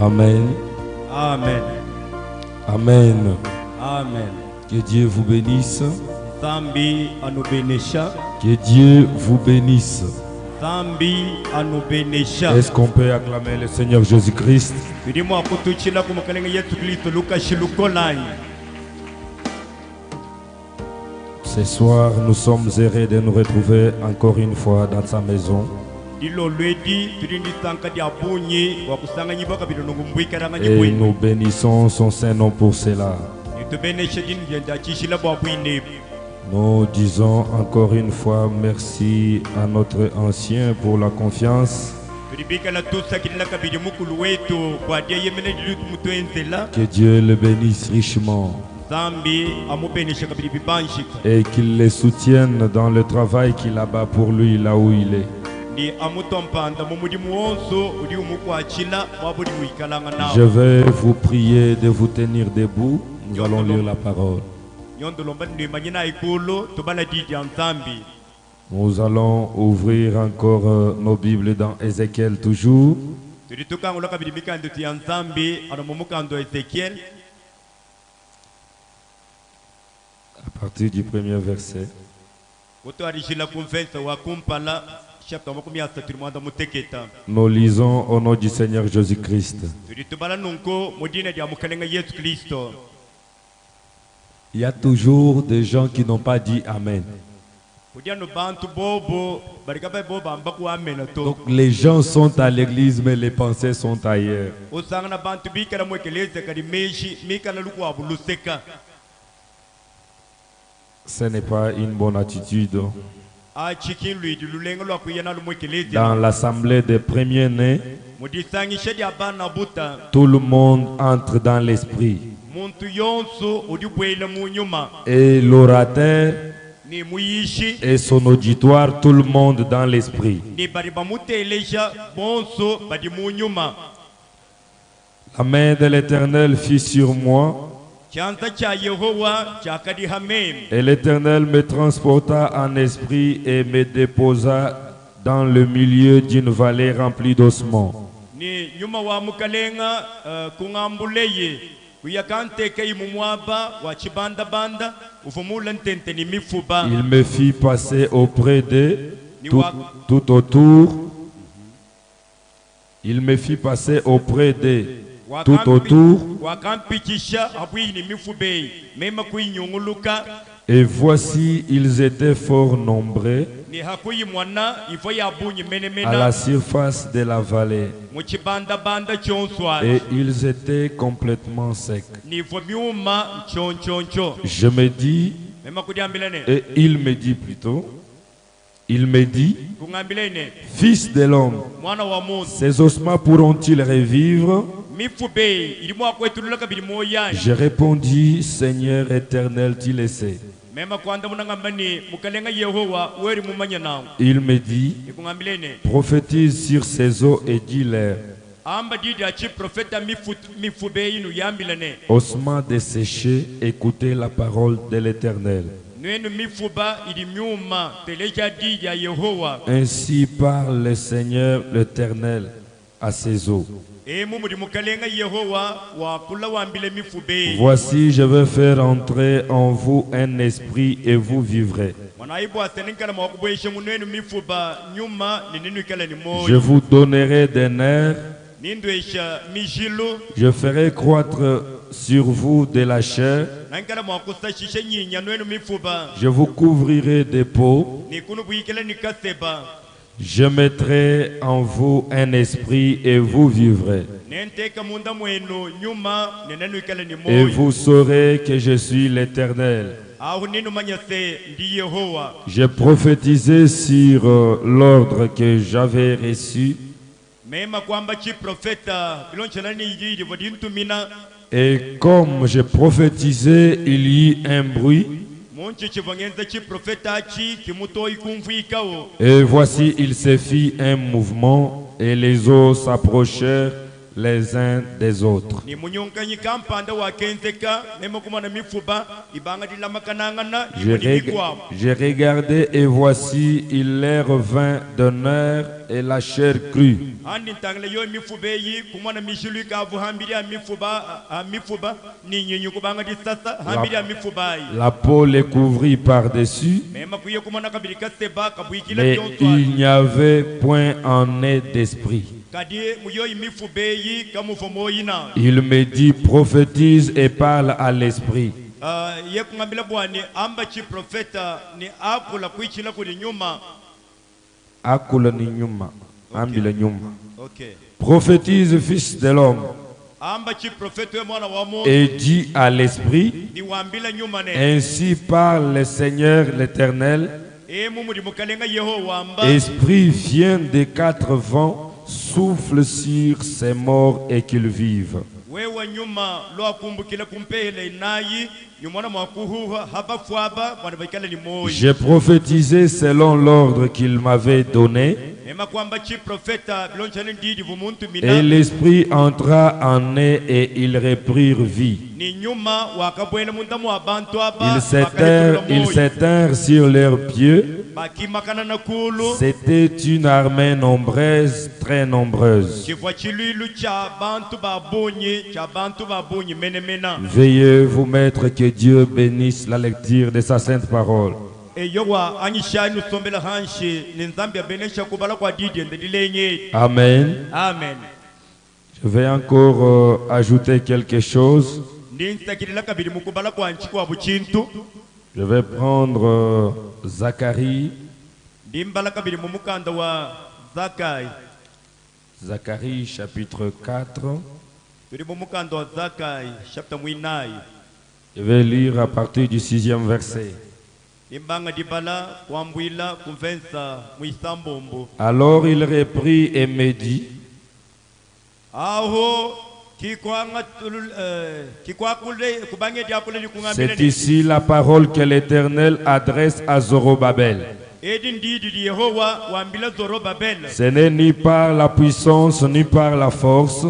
Amen. Amen. Amen. Amen. Que Dieu vous bénisse. Zambi anubenesha. Que Dieu vous bénisse. Zambi anubenesha. Est-ce qu'on peut acclamer le Seigneur Jésus-Christ? Bidimo akutuchila kumakalenga Yesu Kristo Luka shilukolai. Ce soir, nous sommes heureux de nous retrouver encore une fois dans sa maison. Et nous bénissons son Saint-Nom pour cela. Nous disons encore une fois merci à notre ancien pour la confiance. Que Dieu le bénisse richement et qu'il les soutienne dans le travail qu'il a-bas pour lui là où il est. Je vais vous prier de vous tenir debout. Nous allons lire la parole. Nous allons ouvrir encore nos Bibles dans Ézéchiel toujours. À partir du premier verset. Nous lisons au nom du Seigneur Jésus-Christ. Il y a toujours des gens qui n'ont pas dit Amen. Donc les gens sont à l'église mais les pensées sont ailleurs. Ce n'est pas une bonne attitude. Dans l'assemblée des premiers-nés, tout le monde entre dans l'esprit. Et l'orateur et son auditoire, tout le monde dans l'esprit. La main de l'Éternel fut sur moi. Et l'Éternel me transporta en esprit et me déposa dans le milieu d'une vallée remplie d'ossements. Il me fit passer auprès d'eux tout autour. Il me fit passer auprès d'eux tout autour. Et voici, ils étaient fort nombreux à la surface de la vallée. Et ils étaient complètement secs. Je me dis, et il me dit plutôt, il me dit, fils de l'homme, ces ossements pourront-ils revivre? Je répondis, Seigneur éternel, tu le sais. Il me dit, prophétise sur ces eaux et dis-leur, ossements desséchés, écoutez la parole de l'Éternel. Ainsi parle le Seigneur l'Éternel à ces eaux. Voici, je vais faire entrer en vous un esprit et vous vivrez. Je vous donnerai des nerfs. Je ferai croître sur vous de la chair. Je vous couvrirai de peau. Je mettrai en vous un esprit et vous vivrez. Et vous saurez que je suis l'Éternel. J'ai prophétisé sur l'ordre que j'avais reçu. Et comme j'ai prophétisé, il y eut un bruit. Et voici, il se fit un mouvement et les eaux s'approchèrent les uns des autres. J'ai regardé et voici, il leur vint d'honneur et la chair crue. La peau les couvrit par-dessus, mais il n'y avait point en eux d'esprit. Il me dit, prophétise et parle à l'esprit. Prophétise, fils de l'homme, et dit à l'esprit, ainsi parle le Seigneur l'Éternel, esprit vient des quatre vents, souffle sur ces morts et qu'ils vivent. J'ai prophétisé selon l'ordre qu'il m'avait donné, et l'esprit entra en eux et ils reprirent vie. Ils s'étinrent sur leurs pieds. C'était une armée nombreuse, très nombreuse. Veuillez vous mettre, que Dieu bénisse la lecture de sa sainte parole. Amen. Amen. Je vais encore ajouter quelque chose. Je vais prendre Zacharie. Zacharie chapitre 4. Je vais lire à partir du 6e verset. Alors il reprit et me dit, c'est ici la parole que l'Éternel adresse à Zorobabel. Ce n'est ni par la puissance ni par la force,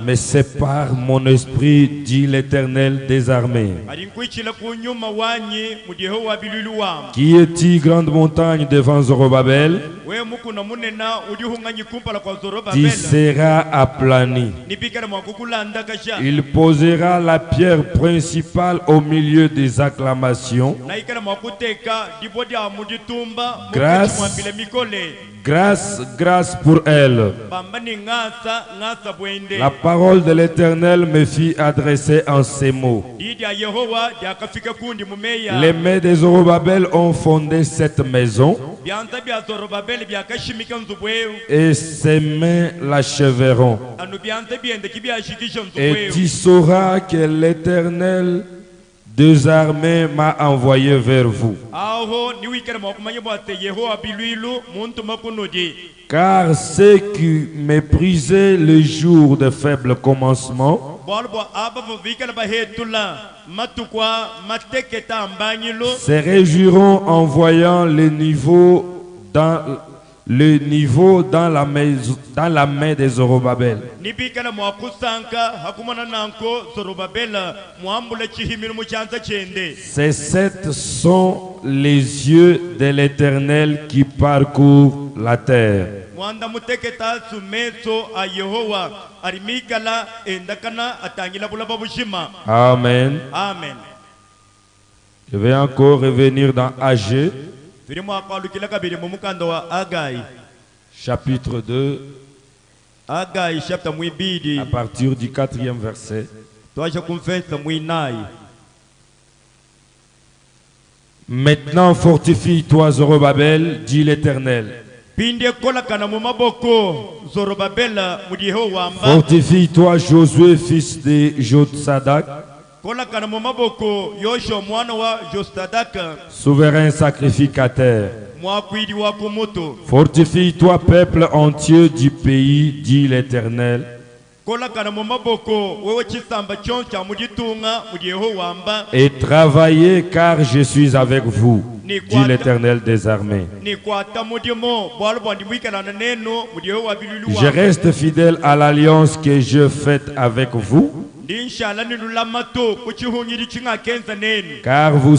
mais c'est par mon esprit, dit l'Éternel des armées. Qui est-il, grande montagne devant Zorobabel? Il sera aplani. Il posera la pierre principale au milieu des acclamations. Grâce, grâce pour elle. La parole de l'Éternel me fit adresser en ces mots. Les mains de Zorobabel ont fondé cette maison, et ses mains l'achèveront. Et tu sauras que l'Éternel des armées m'a envoyé vers vous. Car ceux qui méprisaient le jour de faible commencement se réjouiront en voyant le niveau dans la main de Zorobabel. Ces sept sont les yeux de l'Éternel qui parcourent la terre. Amen. Amen. Je vais encore revenir dans Agé, chapitre 2, à partir du 4e verset. Maintenant fortifie-toi, Zorobabel, dit l'Éternel. Fortifie-toi, Josué, fils de Jotsadak, souverain sacrificateur. Fortifie-toi, peuple entier du pays, dit l'Éternel. Et travaillez, car je suis avec vous. dit l'Éternel des armées. Je reste fidèle à l'alliance que je fais avec vous, car vous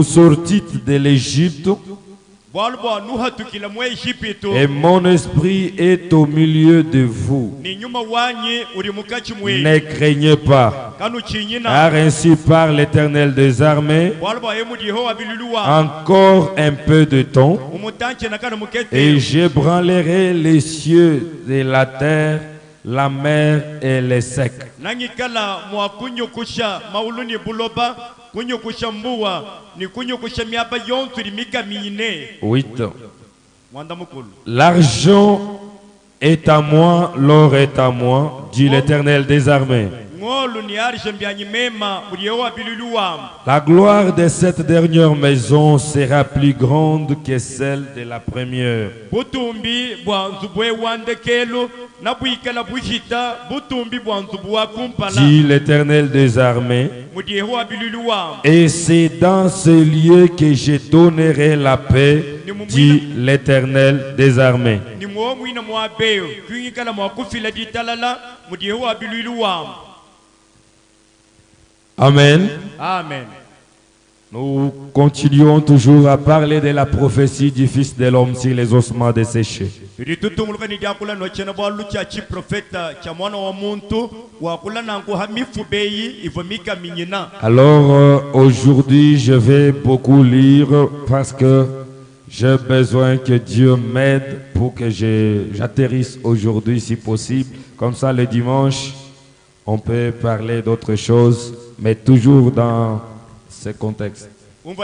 sortîtes de l'Égypte, et mon esprit est au milieu de vous. Ne craignez pas, car ainsi parle l'Éternel des armées. Encore un peu de temps, et j'ébranlerai les cieux et la terre, la mer et les secs. 8. L'argent est à moi, l'or est à moi, dit l'Éternel des armées. La gloire de cette dernière maison sera plus grande que celle de la première, dit l'Éternel des armées. Et c'est dans ce lieu que je donnerai la paix, dit l'Éternel des armées. Amen. Amen. Nous continuons toujours à parler de la prophétie du Fils de l'homme sur les ossements desséchés. Alors aujourd'hui je vais beaucoup lire parce que j'ai besoin que Dieu m'aide pour que j'atterrisse aujourd'hui si possible. Comme ça le dimanche on peut parler d'autres choses, mais toujours dans ce contexte. Comme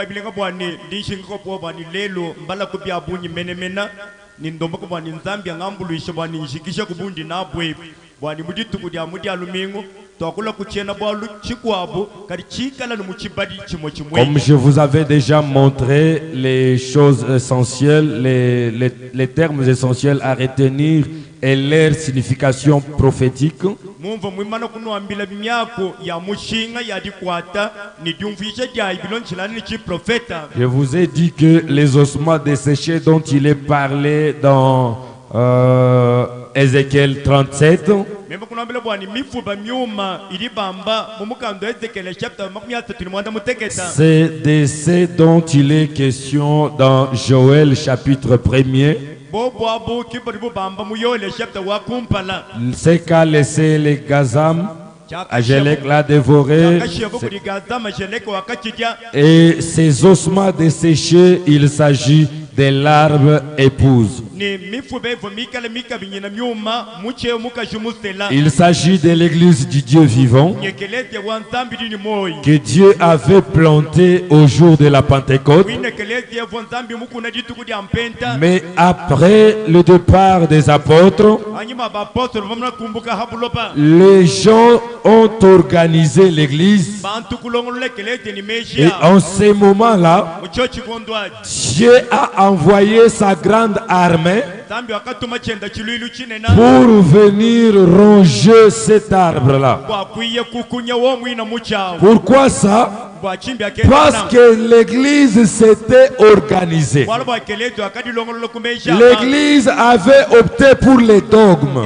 je vous avais déjà montré les choses essentielles, les termes essentiels à retenir et leur signification prophétique, je vous ai dit que les ossements desséchés dont il est parlé dans Ézéchiel 37, c'est de ce dont il est question dans Joël chapitre 1er. C'est qu'a laissé les Gazam, Agélec l'a dévoré, et ces ossements desséchés, il s'agit de l'arbre épouse. Il s'agit de l'église du Dieu vivant que Dieu avait plantée au jour de la Pentecôte. Mais après le départ des apôtres, les gens ont organisé l'église. Et en ces moments-là, Dieu a envoyé sa grande armée pour venir ronger cet arbre-là. Pourquoi ça? Parce que l'église s'était organisée. L'église avait opté pour les dogmes.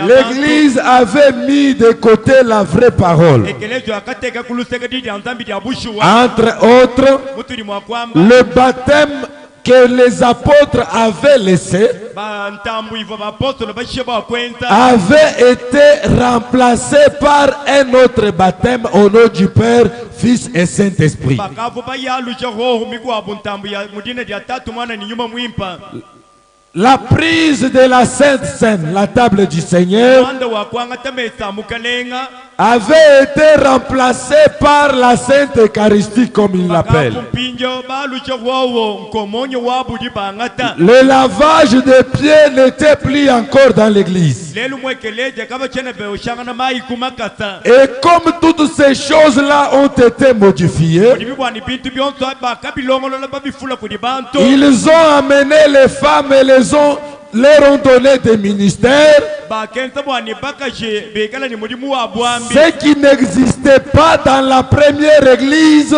L'église avait mis de côté la vraie parole. Entre autres, le baptême que les apôtres avaient laissé avait été remplacé par un autre baptême au nom du Père, Fils et Saint-Esprit. La prise de la Sainte Seine, la table du Seigneur, avait été remplacée par la Sainte Eucharistie, comme il l'appelle. Le lavage des pieds n'était plus encore dans l'église. Et comme toutes ces choses-là ont été modifiées, ils ont amené les femmes et leur ont donné des ministères, ce qui n'existait pas dans la première église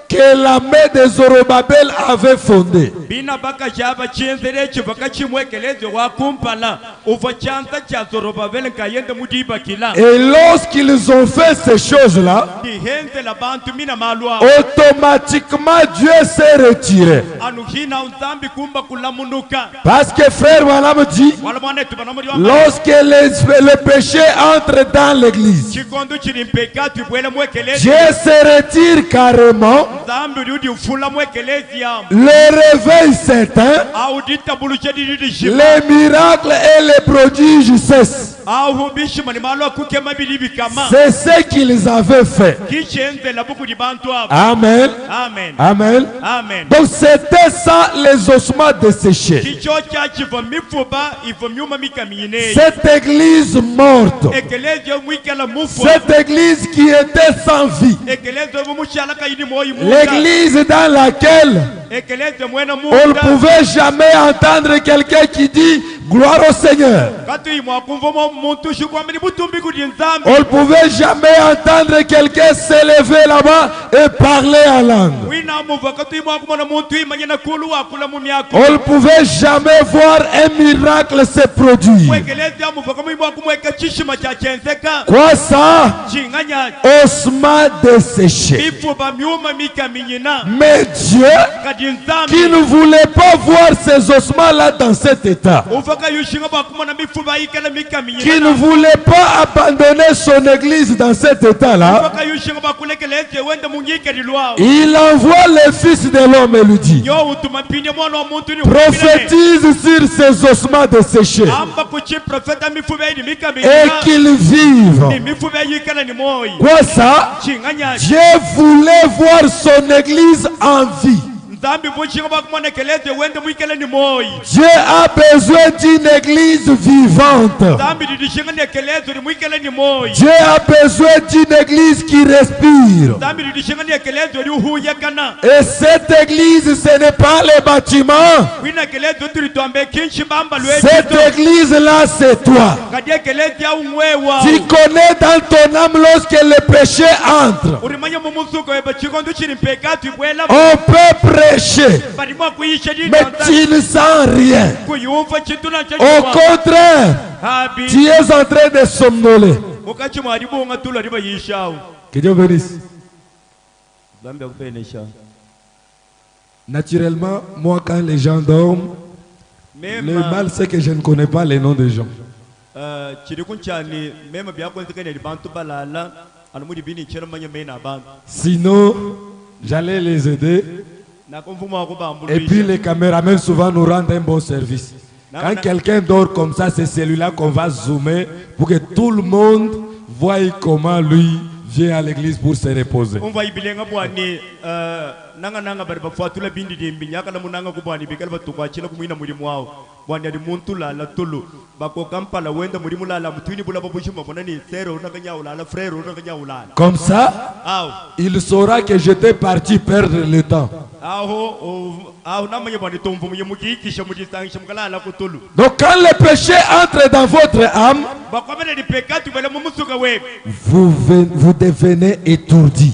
que la main de Zorobabel avait fondé. bina bakajaba chienzere chivaka chimwekeleze wakumpala uva chanza cha Zorobabel kayende mudiba kila Et lorsqu'ils ont fait ces choses-là, dihenze la bantu mina malwa automatiquement Dieu s'est retiré. anuhina unzambi kumba kulamunuka Parce que frère Madame dit, wala mwana tubanamuri wa lorsque le péché entre dans l'église, chikondo chirimpeka tubwele mwekeleze Dieu se retire carrément, zambi rudi ufula mwekelezi ya le réveil s'éteint, audita buluche didi shima les miracles et les prodiges cessent. au bishima ni malwa kukema bilibi kama C'est ce qu'ils avaient fait. kichenze la buku di bantu hapo. Amen. Amen. Amen. Amen. Donc c'était ça les ossements desséchés. Kicho cha chiva mifuba ivo myuma mikamine Cette église morte, ekeleze mwikala mufu cette église qui était sans vie, ekeleze mumushala kayini moyi l'église dans laquelle ekeleze mwena on ne muda pouvait jamais entendre quelqu'un qui dit gloire au Seigneur. katu imwakumva muntu shukwamini butumbi kudi nzambi On ne pouvait jamais entendre quelqu'un se lever là-bas et parler en langue. wina muva katu imwakumana muntu imanyana kulu wakula mu myako On ne pouvait jamais voir un miracle se produire. ekeleze muva kama imwakumweka chishima cha chenzeka Quoi ça? chinganya Ossements desséchés. mifuba myuma mikaminyina Mais Dieu, kadi qui nzambi ne voulait pas voir ces ossements-là dans cet état, ufaka yushinga bakumana mifuba ikala mikaminyina qui ne voulait pas abandonner son église dans cet état-là, ufaka yushinga bakulekeleze wende mungikeri lwao il envoie le Fils de l'homme et lui dit, yo utuma mpinde mwana wa muntu ni prophétise sur ces ossements desséchés amba kuchi profeta mifuba ini et mikaminyina qu'ils vivent. ni mifuba yikala ni moyi Quoi ça? chinganya Dieu voulait voir son église en vie. nzambi bushinga bakumana keleze wende mwikala ni moyi Dieu a besoin d'une église vivante. nzambi didishinga ne keleze ni mwikala ni moyi Dieu a besoin d'une église qui respire. nzambi didishinga ne keleze ni uhuya kana Et cette église, ce n'est pas les bâtiments. wina keleze turi tombe kinshi bamba Cette lwechizo église-là, c'est toi. kadie keleze ya umwewa Tu connais dans ton âme lorsque le péché entre. urimanya mu musuko eba chikondo chiri mpeka tibwela On peut prêcher, barimo kuyisha dini mais tu ne sens rien. kuyumva chituna cha Au contraire, habi tu es en train de somnoler. ukachi mwaribu ngatula riba yishao Que Dieu bénisse. zambi akupenesha Naturellement, moi, quand les gens dorment, le mema mal, c'est que je ne connais pas les noms des gens. chiri kunchani mema byakonzekane bantu balala anumudi bini chera manya mena bantu Sinon, j'allais les aider. nakomvuma wakubambulu Et puis les caméramans souvent nous rendent un bon service. Quand quelqu'un dort comme ça, c'est celui-là qu'on va zoomer pour que tout le monde voie comment lui vient à l'église pour se reposer. umva ibilenga bwani nanga bari bafuatula bindi dimbi nyakala munanga kubwani bikala batukwachila kumwina mulimu wao bwani ali muntu lala tulu bako kampala wenda mulimu lala mutwini bula babushima bonani sero unakanya ulala frère unakanya ulala Comme ça, aw il saura que j'étais parti perdre le temps. aho namanye bwani tumvu munye mukikisha mudisangisha mukalala kutulu Donc quand le péché entre dans votre âme, bakwamene dipekatu bele mumusuka we vous devenez étourdi.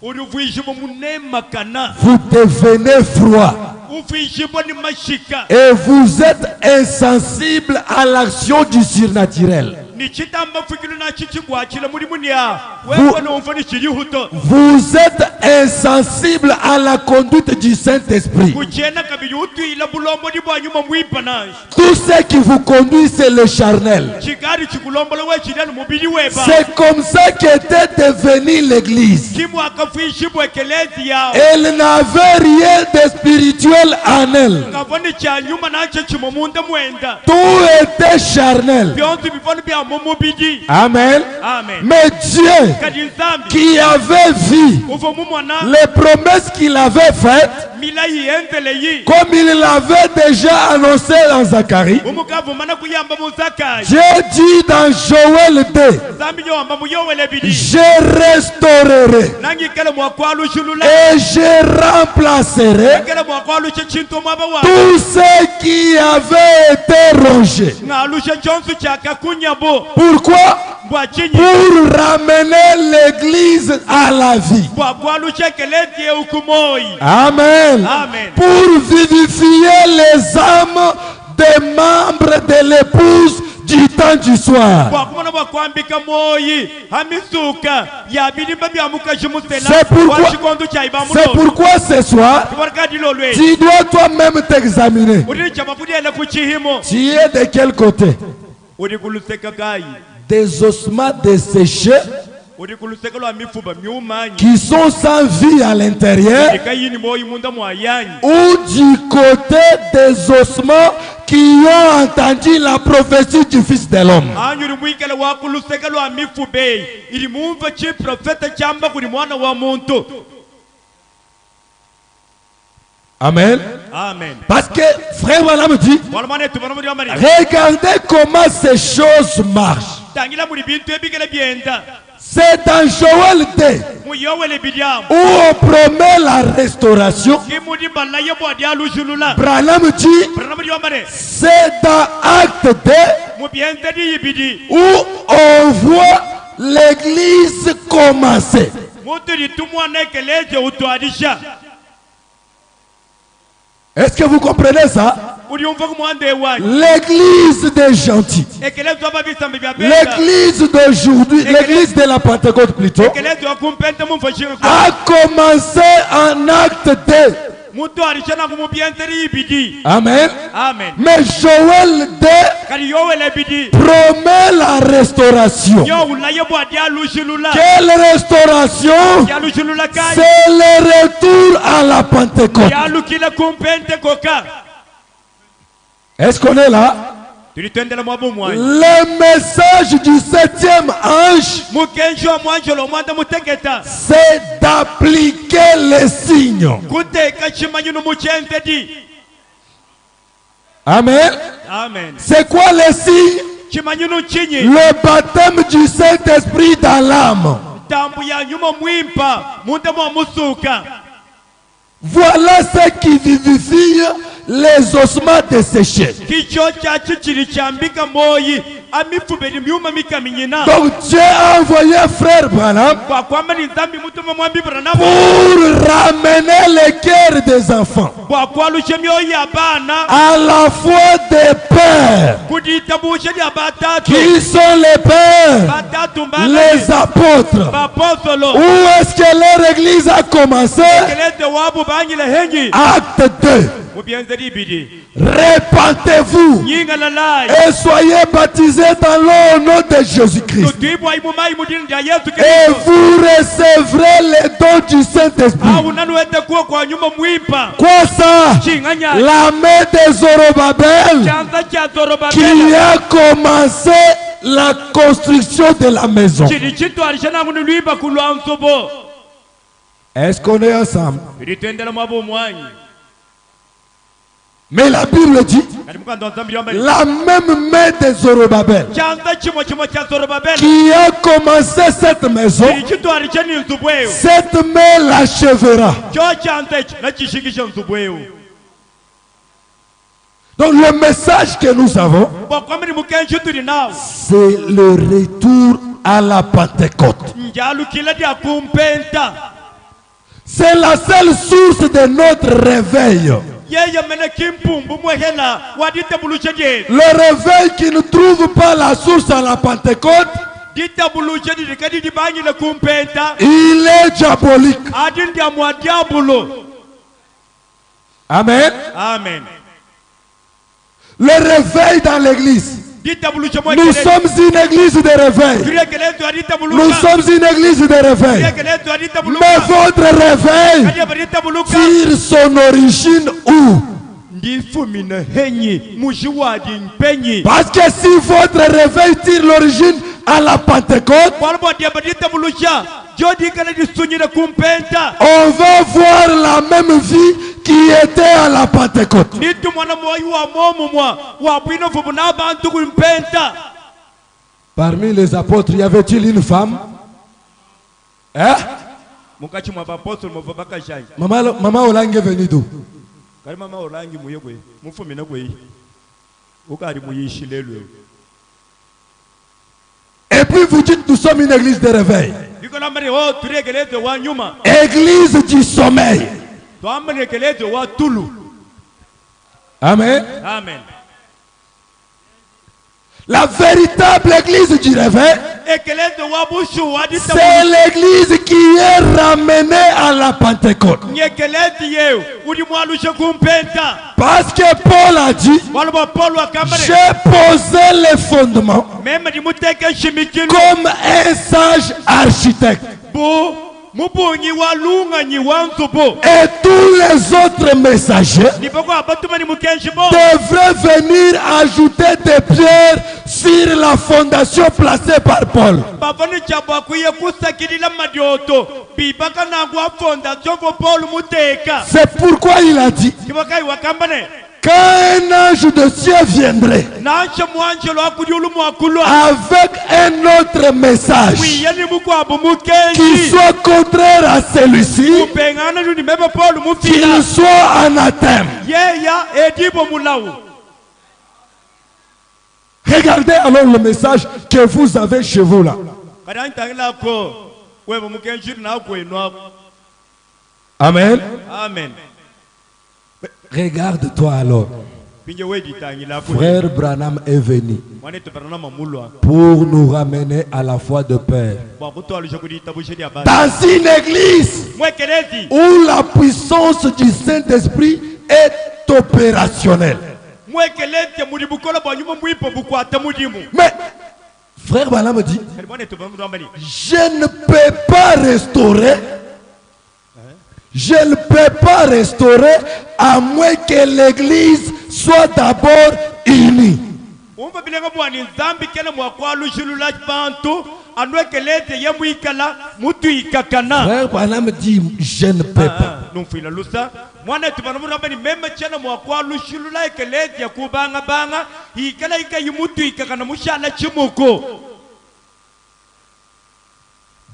uri uvuishimo munema kana Vous devenez froid. uvuishimo ni mashika Et vous êtes insensible à l'action du surnaturel. ni chitamba fukilu na chichigwachila mulimu nia wewe numva ni chirihuto Vous êtes insensible à la conduite du Saint-Esprit. kuchena kabili utwila bulombo ni bwanyuma mwipananji Tout ce qui vous conduit, c'est le charnel. chigari chikulombola we chidani mubili weba C'est comme ça qu'était devenue l'église. kimu akafuishibwa ekelezi yao Elle n'avait rien de spirituel en elle. kavoni cha nyuma nacho chimomunda mwenda Tout était charnel. byonsi bivoni bya mumubidi Amen. amen Mais Dieu, kadi nzambi qui avait vu uvo mumwana les promesses qu'il avait faites, mila yiyenzele yi comme il l'avait déjà annoncé dans Zacharie, umukavumana kuyamba muzakayi Dieu dit dans Joël 2, nzambi yowamba muyowele bidi je restaurerai nangikele mwakwalushulula et je remplacerai kele mwakwalushe chintu mwaba wa tout ce qui avait été rongé. ngalushe chonsu chakakunyabo Pourquoi? pour ramener l'église à la vie. Amen. Amen. Pour vivifier les âmes des membres de l'épouse du temps du soir. C'est pourquoi ce soir, tu dois toi-même t'examiner. Tu es de quel côté? Des ossements desséchés qui sont sans vie à l'intérieur, ou du côté des ossements qui ont entendu la prophétie du Fils de l'homme. Amen. Amen. Parce que frère Branham dit, regardez comment ces choses marchent. C'est dans Joël 2 où on promet la restauration. Branham dit, c'est dans Acte 2 où on voit l'église commencer. Est-ce que vous comprenez ça? L'église des gentils, l'église d'aujourd'hui, l'église de la Pentecôte plutôt, a commencé en Acte 2. Amen. Amen. Mais Joël 2 promet la restauration. Quelle restauration? C'est le retour à la Pentecôte. Est-ce qu'on est là? Le message du 7e ange, c'est d'appliquer les signes. Amen. Amen. C'est quoi les signes? Le baptême du Saint-Esprit dans l'âme. Voilà ce qui vivifie les ossements desséchés. Donc Dieu a envoyé frère Branham pour ramener les cœurs des enfants à la foi des pères. Qui sont les pères? Les apôtres. Où est-ce que leur église a commencé? Acte 2. Répentez-vous et soyez baptisés dans le nom de Jésus-Christ. Et vous recevrez les dons du Saint-Esprit. Quoi ça? La main de Zorobabel qui a commencé la construction de la maison. Est-ce qu'on est ensemble? Mais la Bible dit, la même main de Zorobabel qui a commencé cette maison, cette main l'achèvera. Donc le message que nous avons, c'est le retour à la Pentecôte. C'est la seule source de notre réveil. Le réveil qui ne trouve pas la source à la Pentecôte, il est diabolique. Amen. Amen. Le réveil dans l'église. Nous sommes une église de réveil. Nous sommes une église de réveil. Mais votre réveil tire son origine où? Parce que si votre réveil tire l'origine à la Pentecôte, on va voir la même vie qui était à la Pentecôte. Parmi les apôtres, y avait-il une femme? Hein? Maman Olang est venue d'où? Et puis vous nous sommes une église de réveil. Église du sommeil. Amen. Amen. La véritable église du réveil, c'est l'église qui est ramenée à la Pentecôte. Parce que Paul a dit, j'ai posé les fondements comme un sage architecte. Et tous les autres messagers devraient venir ajouter des pierres sur la fondation placée par Paul. C'est pourquoi il a dit, quand un ange de ciel viendrait avec un autre message qui soit contraire à celui-ci, qu'il soit anathème. Regardez alors le message que vous avez chez vous là. Amen. Amen. Regarde-toi alors. Frère Branham est venu pour nous ramener à la foi de Père. Dans une église où la puissance du Saint-Esprit est opérationnelle. Mais Frère Branham dit, je ne peux pas restaurer. Je ne peux pas restaurer à moins que l'église soit d'abord unie. Frère Branham dit, je ne peux pas.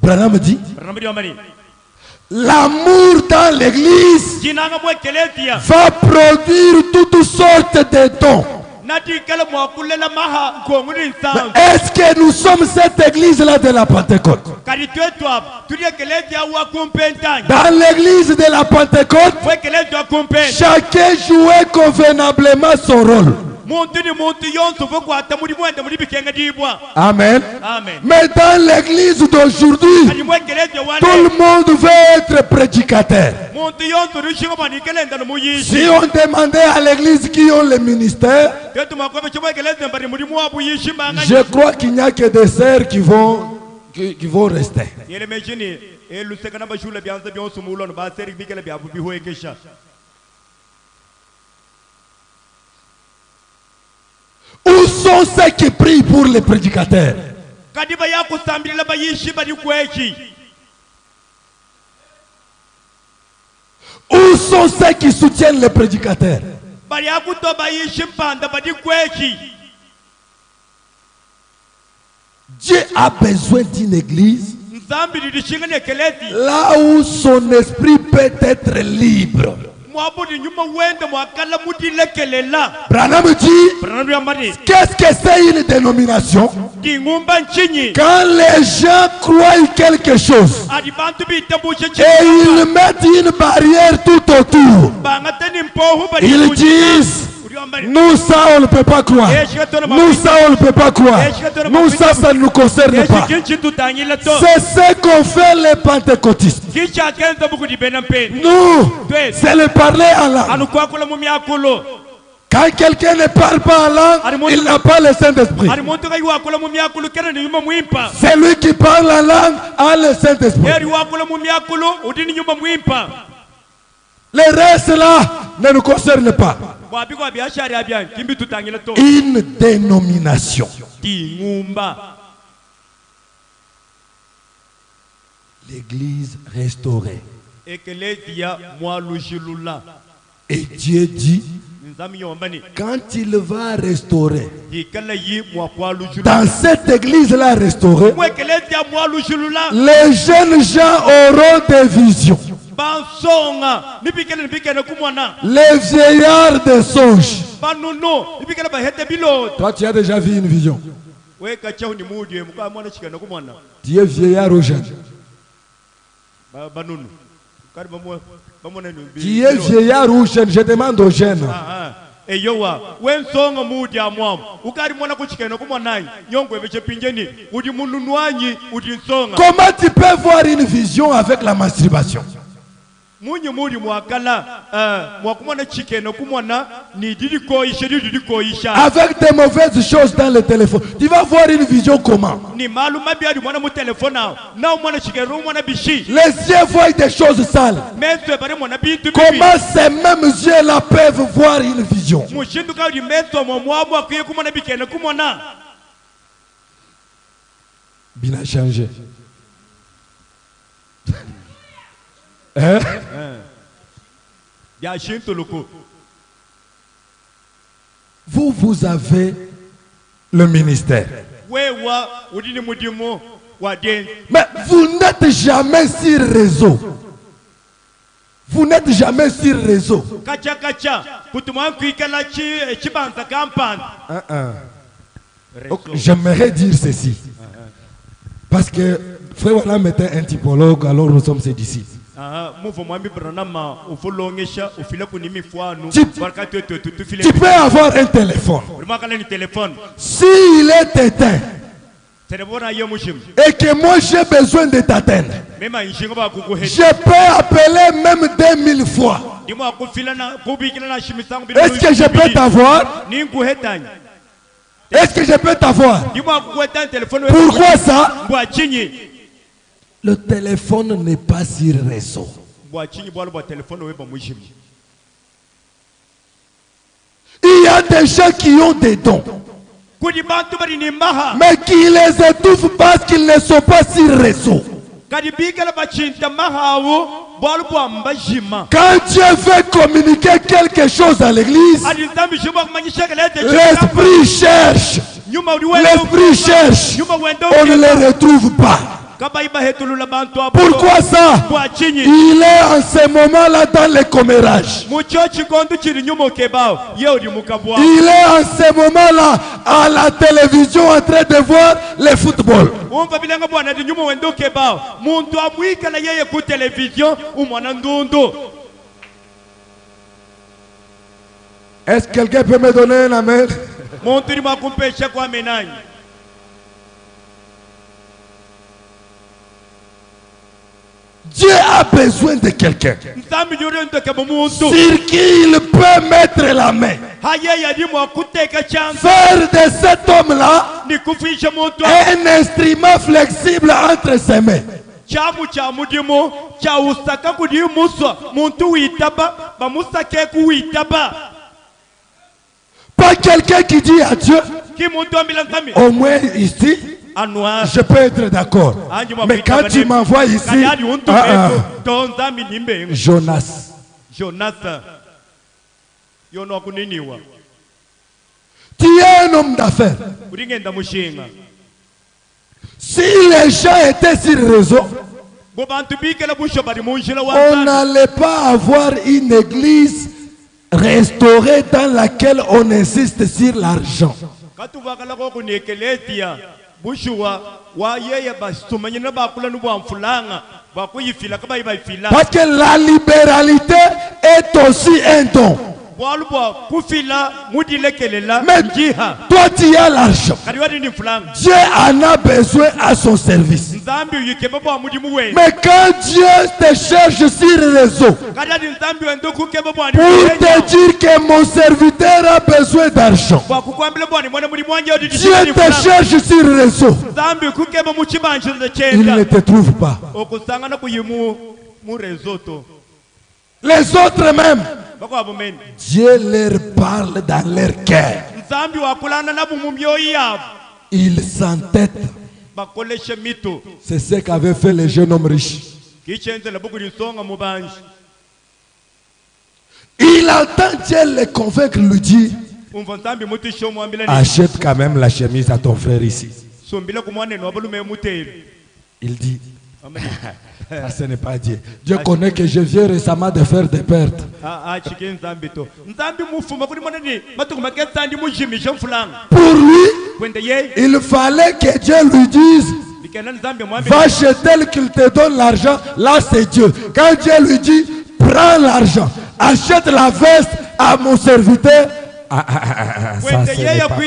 Branham dit, l'amour dans l'église va produire toutes sortes de dons. Est-ce que nous sommes cette église-là de la Pentecôte? Dans l'église de la Pentecôte, chacun jouait convenablement son rôle. Amen. Amen. Mais dans l'église d'aujourd'hui, tout le monde veut être prédicateur. Si on demandait à l'église qui ont le ministère, je crois qu'il n'y a que des sœurs qui vont rester. Où sont ceux qui prient pour les prédicateurs? Où sont ceux qui soutiennent les prédicateurs? Dieu a besoin d'une église là où son esprit peut être libre. Branham dit, qu'est-ce que c'est une dénomination? Quand les gens croient quelque chose et ils mettent une barrière tout autour, ils disent, nous ça on ne peut pas croire, nous ça on ne peut pas croire, nous ça ne nous concerne pas. C'est ce qu'ont fait les pentecôtistes. Nous, c'est le parler en langue. Quand quelqu'un ne parle pas en langue, il n'a pas le Saint-Esprit. Celui qui parle en langue a le Saint-Esprit. Le reste là ne nous concerne pas. Une dénomination. L'église restaurée. Et Dieu dit, quand il va restaurer, dans cette église-là restaurée, les jeunes gens auront des visions. Les vieillards des songes. Toi, tu as déjà vu une vision? Tu es vieillard ou jeune? Tu es vieillard ou jeune? Je demande aux jeunes. Comment tu peux voir une vision avec la masturbation? Avec des mauvaises choses dans le téléphone, tu vas voir une vision comment? Les yeux voient des choses sales. Comment ces mêmes yeux-là peuvent voir une vision? Bien changé. Hein? Vous avez le ministère. Mais vous n'êtes jamais sur réseau. Vous n'êtes jamais sur réseau. J'aimerais dire ceci. Parce que Frère Wallam était un typologue, alors nous sommes ses disciples. Tu peux avoir un téléphone. S'il est éteint et que moi j'ai besoin de t'atteindre, je peux appeler même 2000 fois. Est-ce que je peux t'avoir? Est-ce que je peux t'avoir? Pourquoi ça? Le téléphone n'est pas sur réseau. Il y a des gens qui ont des dons, mais qui les étouffent parce qu'ils ne sont pas sur réseau. Quand Dieu veut communiquer quelque chose à l'église, l'esprit cherche. L'esprit cherche. On ne les retrouve pas. Pourquoi ça? Il est en ce moment-là dans les commérages. Il est en ce moment-là à la télévision en train de voir le football. Est-ce que quelqu'un peut me donner un amen? Dieu a besoin de quelqu'un sur qui il peut mettre la main. Faire de cet homme-là un instrument flexible entre ses mains. Pas quelqu'un qui dit à Dieu, au moins ici, je peux être d'accord. Mais quand tu m'envoies ici, Jonas. Tu es un homme d'affaires. Si les gens étaient sur le réseau, on n'allait pas avoir une église restaurée dans laquelle on insiste sur l'argent. Parce que la libéralité est aussi un don. Mais toi tu as l'argent. Dieu en a besoin à son service. Mais quand Dieu te cherche sur le réseau pour te dire que mon serviteur a besoin d'argent, Dieu te cherche sur le réseau, il ne te trouve pas. Les autres même, Dieu leur parle dans leur cœur. Ils s'entêtent. C'est ce qu'avait fait le jeune homme riche. Il entend Dieu le convaincre, lui dit, achète quand même la chemise à ton frère ici. Il dit, Ça, ce n'est pas Dieu. Dieu connaît que je viens récemment de faire des pertes. Pour lui, il fallait que Dieu lui dise, va chez tel qu'il te donne l'argent. Là, c'est Dieu. Quand Dieu lui dit, prends l'argent, achète la veste à mon serviteur. Ça, c'est pas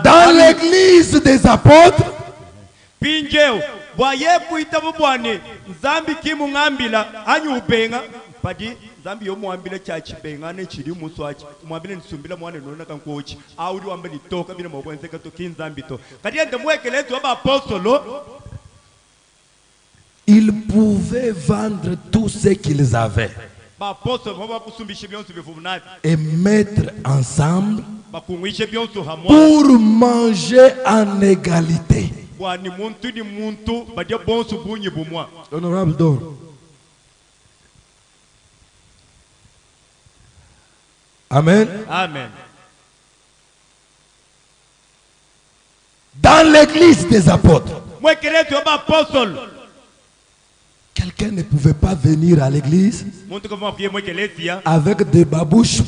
dans l'église des apôtres, zambi yo mwambile chachi bengane chiri muswachi mwambile nisumbila mwane nona kankochi auri wambele toka bina mwenze kato kinzambi to kati ende mwekelezo aba apostolo. Ils pouvaient vendre tout ce qu'ils avaient et mettre ensemble pour manger en égalité. Honorable Dor. Amen. Amen. Dans l'église des apôtres, quelqu'un ne pouvait pas venir à l'église avec des babouches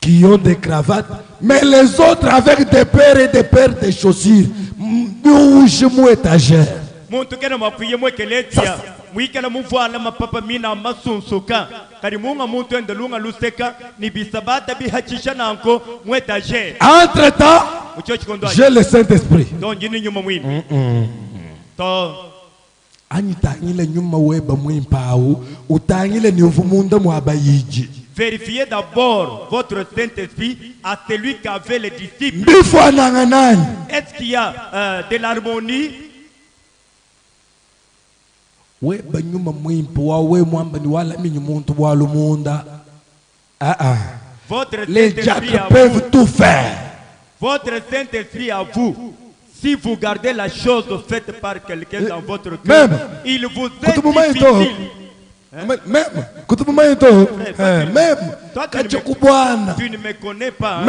qui ont des cravates, mais les autres avec des paires et des paires de chaussures. Nous, étagère. Entre-temps, j'ai le Saint-Esprit. Vérifiez d'abord votre Saint-Esprit à celui qu'avaient les disciples. Est-ce qu'il y a de l'harmonie? Les diacres peuvent tout faire. Votre Saint-Esprit à vous, si vous gardez la chose faite par quelqu'un dans votre cœur, il vous est difficile. Même, tu ne me connais pas.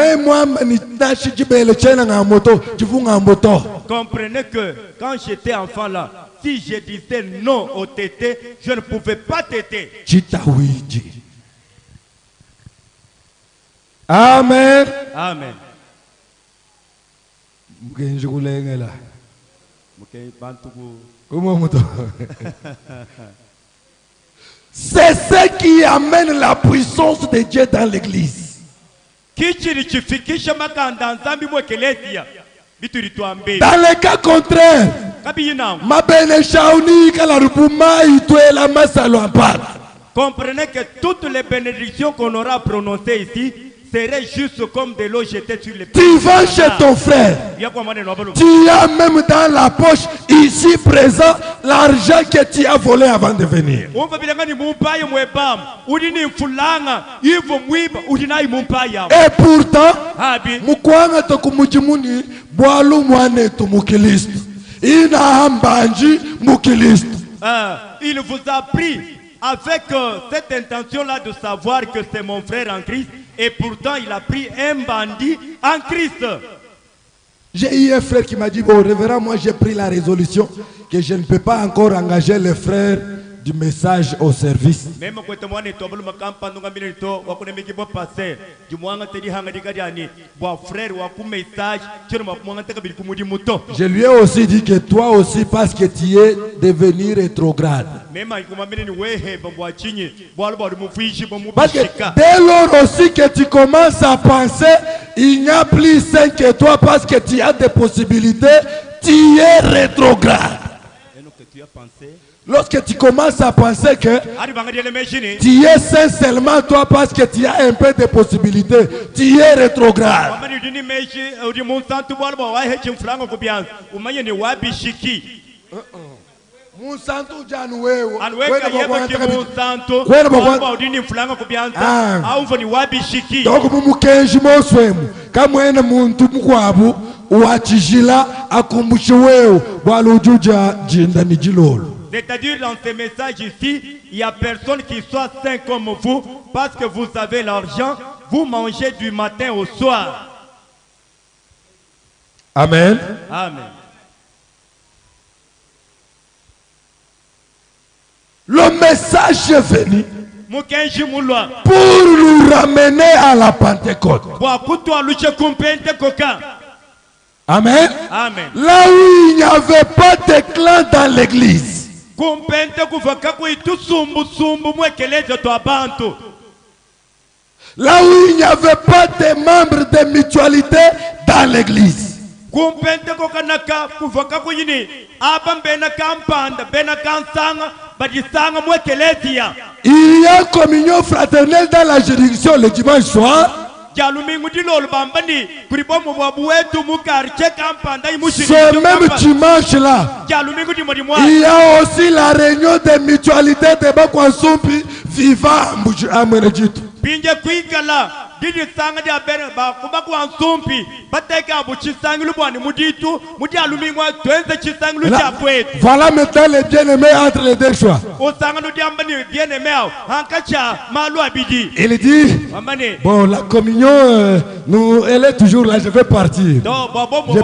Comprenez que quand j'étais enfant là, si je disais non au tété, je ne pouvais pas téter. Amen. Amen. C'est ce qui amène la puissance de Dieu dans l'église. Dans le cas contraire, comprenez que toutes les bénédictions qu'on aura prononcées ici serait juste comme de l'eau jetée sur les pieds. Tu vas chez ton frère. Tu as même dans la poche ici présent l'argent que tu as volé avant de venir. Et pourtant, il vous a pris avec cette intention-là de savoir que c'est mon frère en Christ. Et pourtant, il a pris un bandit en Christ. J'ai eu un frère qui m'a dit, bon, révérend, moi j'ai pris la résolution que je ne peux pas encore engager les frères du message au service. Je lui ai aussi dit que toi aussi, parce que tu es devenu rétrograde. Parce que dès lors aussi que tu commences à penser, il n'y a plus saint que toi parce que tu as des possibilités, tu es rétrograde. Lorsque tu commences à penser que tu es saint seulement toi parce que tu as un peu de possibilités, tu es rétrograde. C'est-à-dire dans ces messages ici, il n'y a personne qui soit saint comme vous parce que vous avez l'argent, vous mangez du matin au soir. Amen. Amen. Le message est venu pour nous ramener à la Pentecôte. Amen. Amen. Là où il n'y avait pas de clan dans l'église. Là où il n'y avait pas de membres de mutualité dans l'église. Il y a communion fraternelle dans la juridiction le dimanche soir. Ce même dimanche-là, il y a aussi la réunion des mutualités de Bakwansumpi vivant à Mwenejito. Voilà maintenant les bien-aimés entre les deux choix. Il dit, bon, la communion, elle est toujours là, je vais partir. Je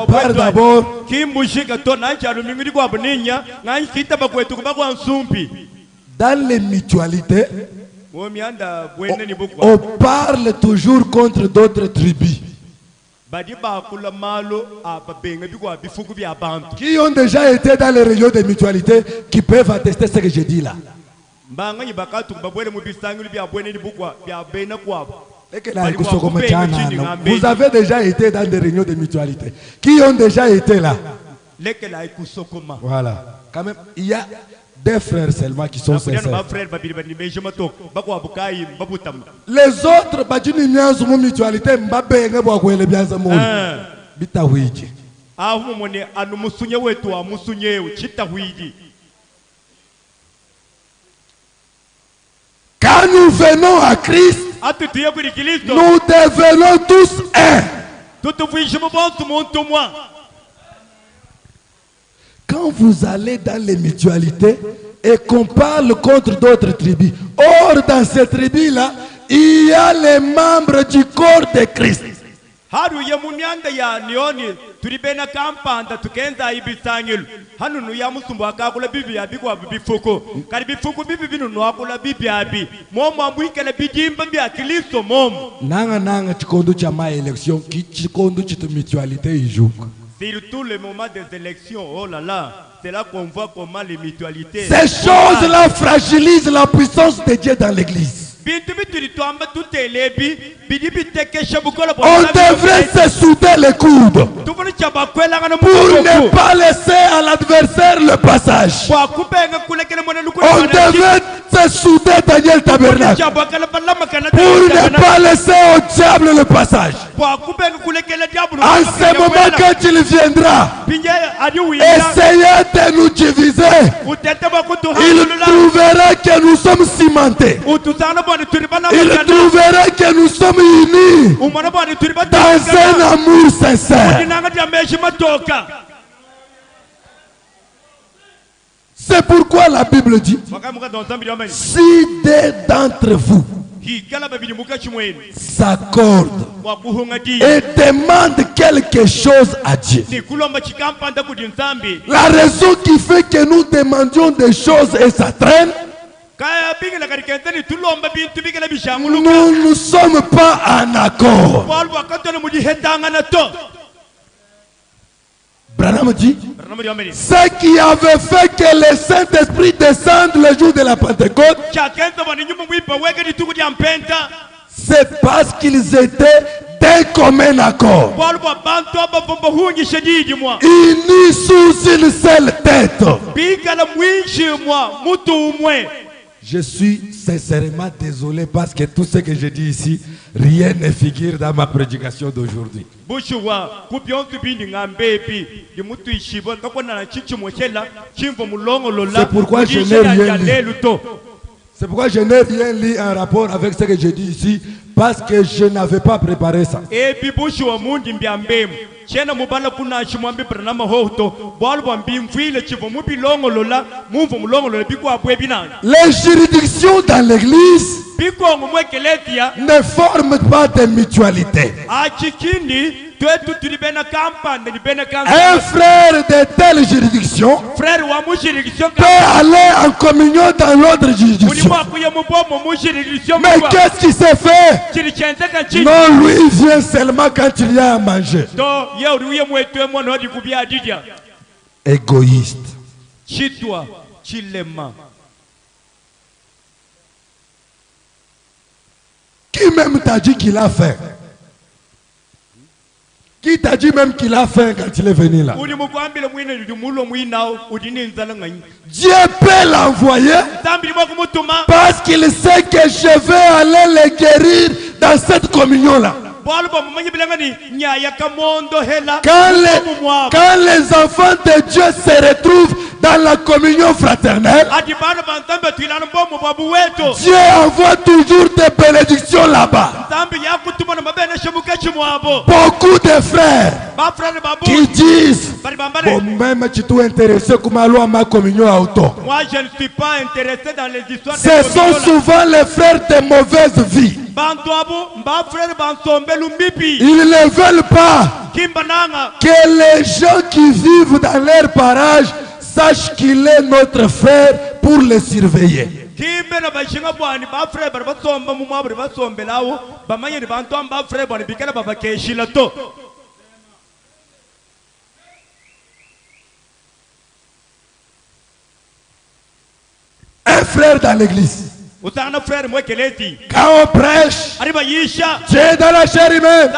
pars d'abord. Dans les mutualités, on parle toujours contre d'autres tribus qui ont déjà été dans les réunions de mutualité, qui peuvent attester ce que je dis là. Vous avez déjà été dans des réunions de mutualité. Qui ont déjà été là? Voilà. Quand même, il y a des frères seulement qui sont sincères. Les autres, mutualité, quand nous venons à Christ, nous devenons tous un. Quand vous allez dans les mutualités et qu'on parle contre d'autres tribus, or dans ces tribus-là, il y a les membres du corps de Christ. Nanga chikondo cha ma élection qui chikondo chito mutualité ijuk. Surtout le moment des élections, oh là là, c'est là qu'on voit comment les mutualités. Ces choses-là fragilisent la puissance de Dieu dans l'église. On devrait se souder les coudes pour ne pas laisser à l'adversaire le passage. On devrait se souder, Daniel Tabernacle, pour ne pas laisser au diable le passage. En ce moment, quand il viendra, essayez de nous diviser. Il trouvera que nous sommes cimentés. Il trouvera que nous sommes unis dans un amour sincère. C'est pourquoi la Bible dit, si des d'entre vous s'accordent et demandent quelque chose à Dieu, la raison qui fait que nous demandions des choses et ça traîne, nous ne sommes pas en accord. Branham dit, ce qui avait fait que le Saint-Esprit descende le jour de la Pentecôte, c'est parce qu'ils étaient d'un commun accord, unis sous une seule tête. Je suis sincèrement désolé parce que tout ce que je dis ici, rien ne figure dans ma prédication d'aujourd'hui. C'est pourquoi je n'ai rien lu. C'est pourquoi je n'ai rien lu en rapport avec ce que je dis ici, parce que je n'avais pas préparé ça. Les juridictions dans l'église ne forment pas de mutualité. Un frère de telle juridiction peut aller en communion dans l'autre juridiction. Mais qu'est-ce qui s'est fait? Non, lui il vient seulement quand il y a à manger. Égoïste. Qui même t'a dit qu'il a faim? Qui t'a dit même qu'il a faim quand il est venu là? Dieu peut l'envoyer parce qu'il sait que je vais aller les guérir dans cette communion là. Quand les enfants de Dieu se retrouvent dans la communion fraternelle, Dieu envoie toujours des bénédictions là-bas. Beaucoup de frères qui disent bon, même tu t'es intéressé comme à ma communion auto. Moi je ne suis pas intéressé dans les histoires. Ce sont souvent les frères de mauvaise vie. Ils ne veulent pas que les gens qui vivent dans leur parage sachent qu'il est notre frère pour les surveiller. Un frère dans l'église, quand on prêche, Dieu est dans la chair humaine.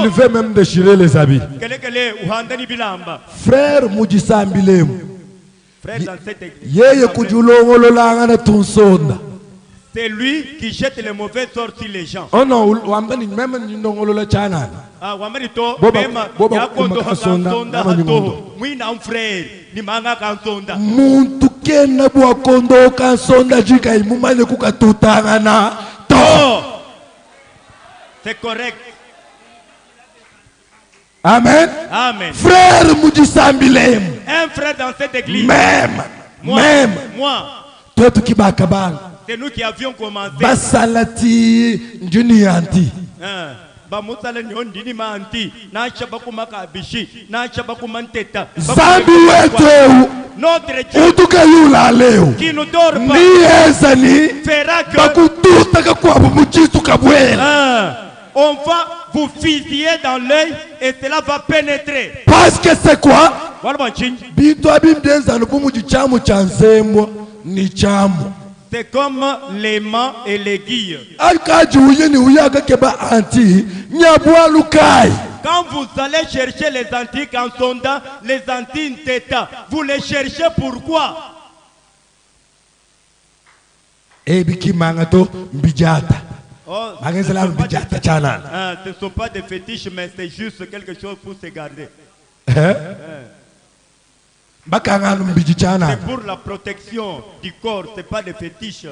Il veut même déchirer les habits. Frère Mujisa Mbilemu, c'est lui qui jette les mauvais sorts sur les gens. Oh non, même c'est correct. Amen. Amen. Frère Mujisa Mbilemu, un frère dans cette église, moi, c'est nous qui avions commencé. Basalati Junianti. Zambi wetu utukayula leo qui nous dort pas ni ezani fera que bakututaka kwa muchitu kabwela. On va vous fusiller dans l'œil et cela va pénétrer. Parce que c'est quoi? Bitu abimdenza lupumu chichamu cha nzembo ni chamu. C'est comme l'aimant et l'aiguille. Quand vous allez chercher les antiques en sondant les antiques tétas, vous les cherchez pourquoi? Oh, ce ne sont pas des fétiches, mais c'est juste quelque chose pour se garder. C'est pour la protection du corps, ce n'est pas des fétiches.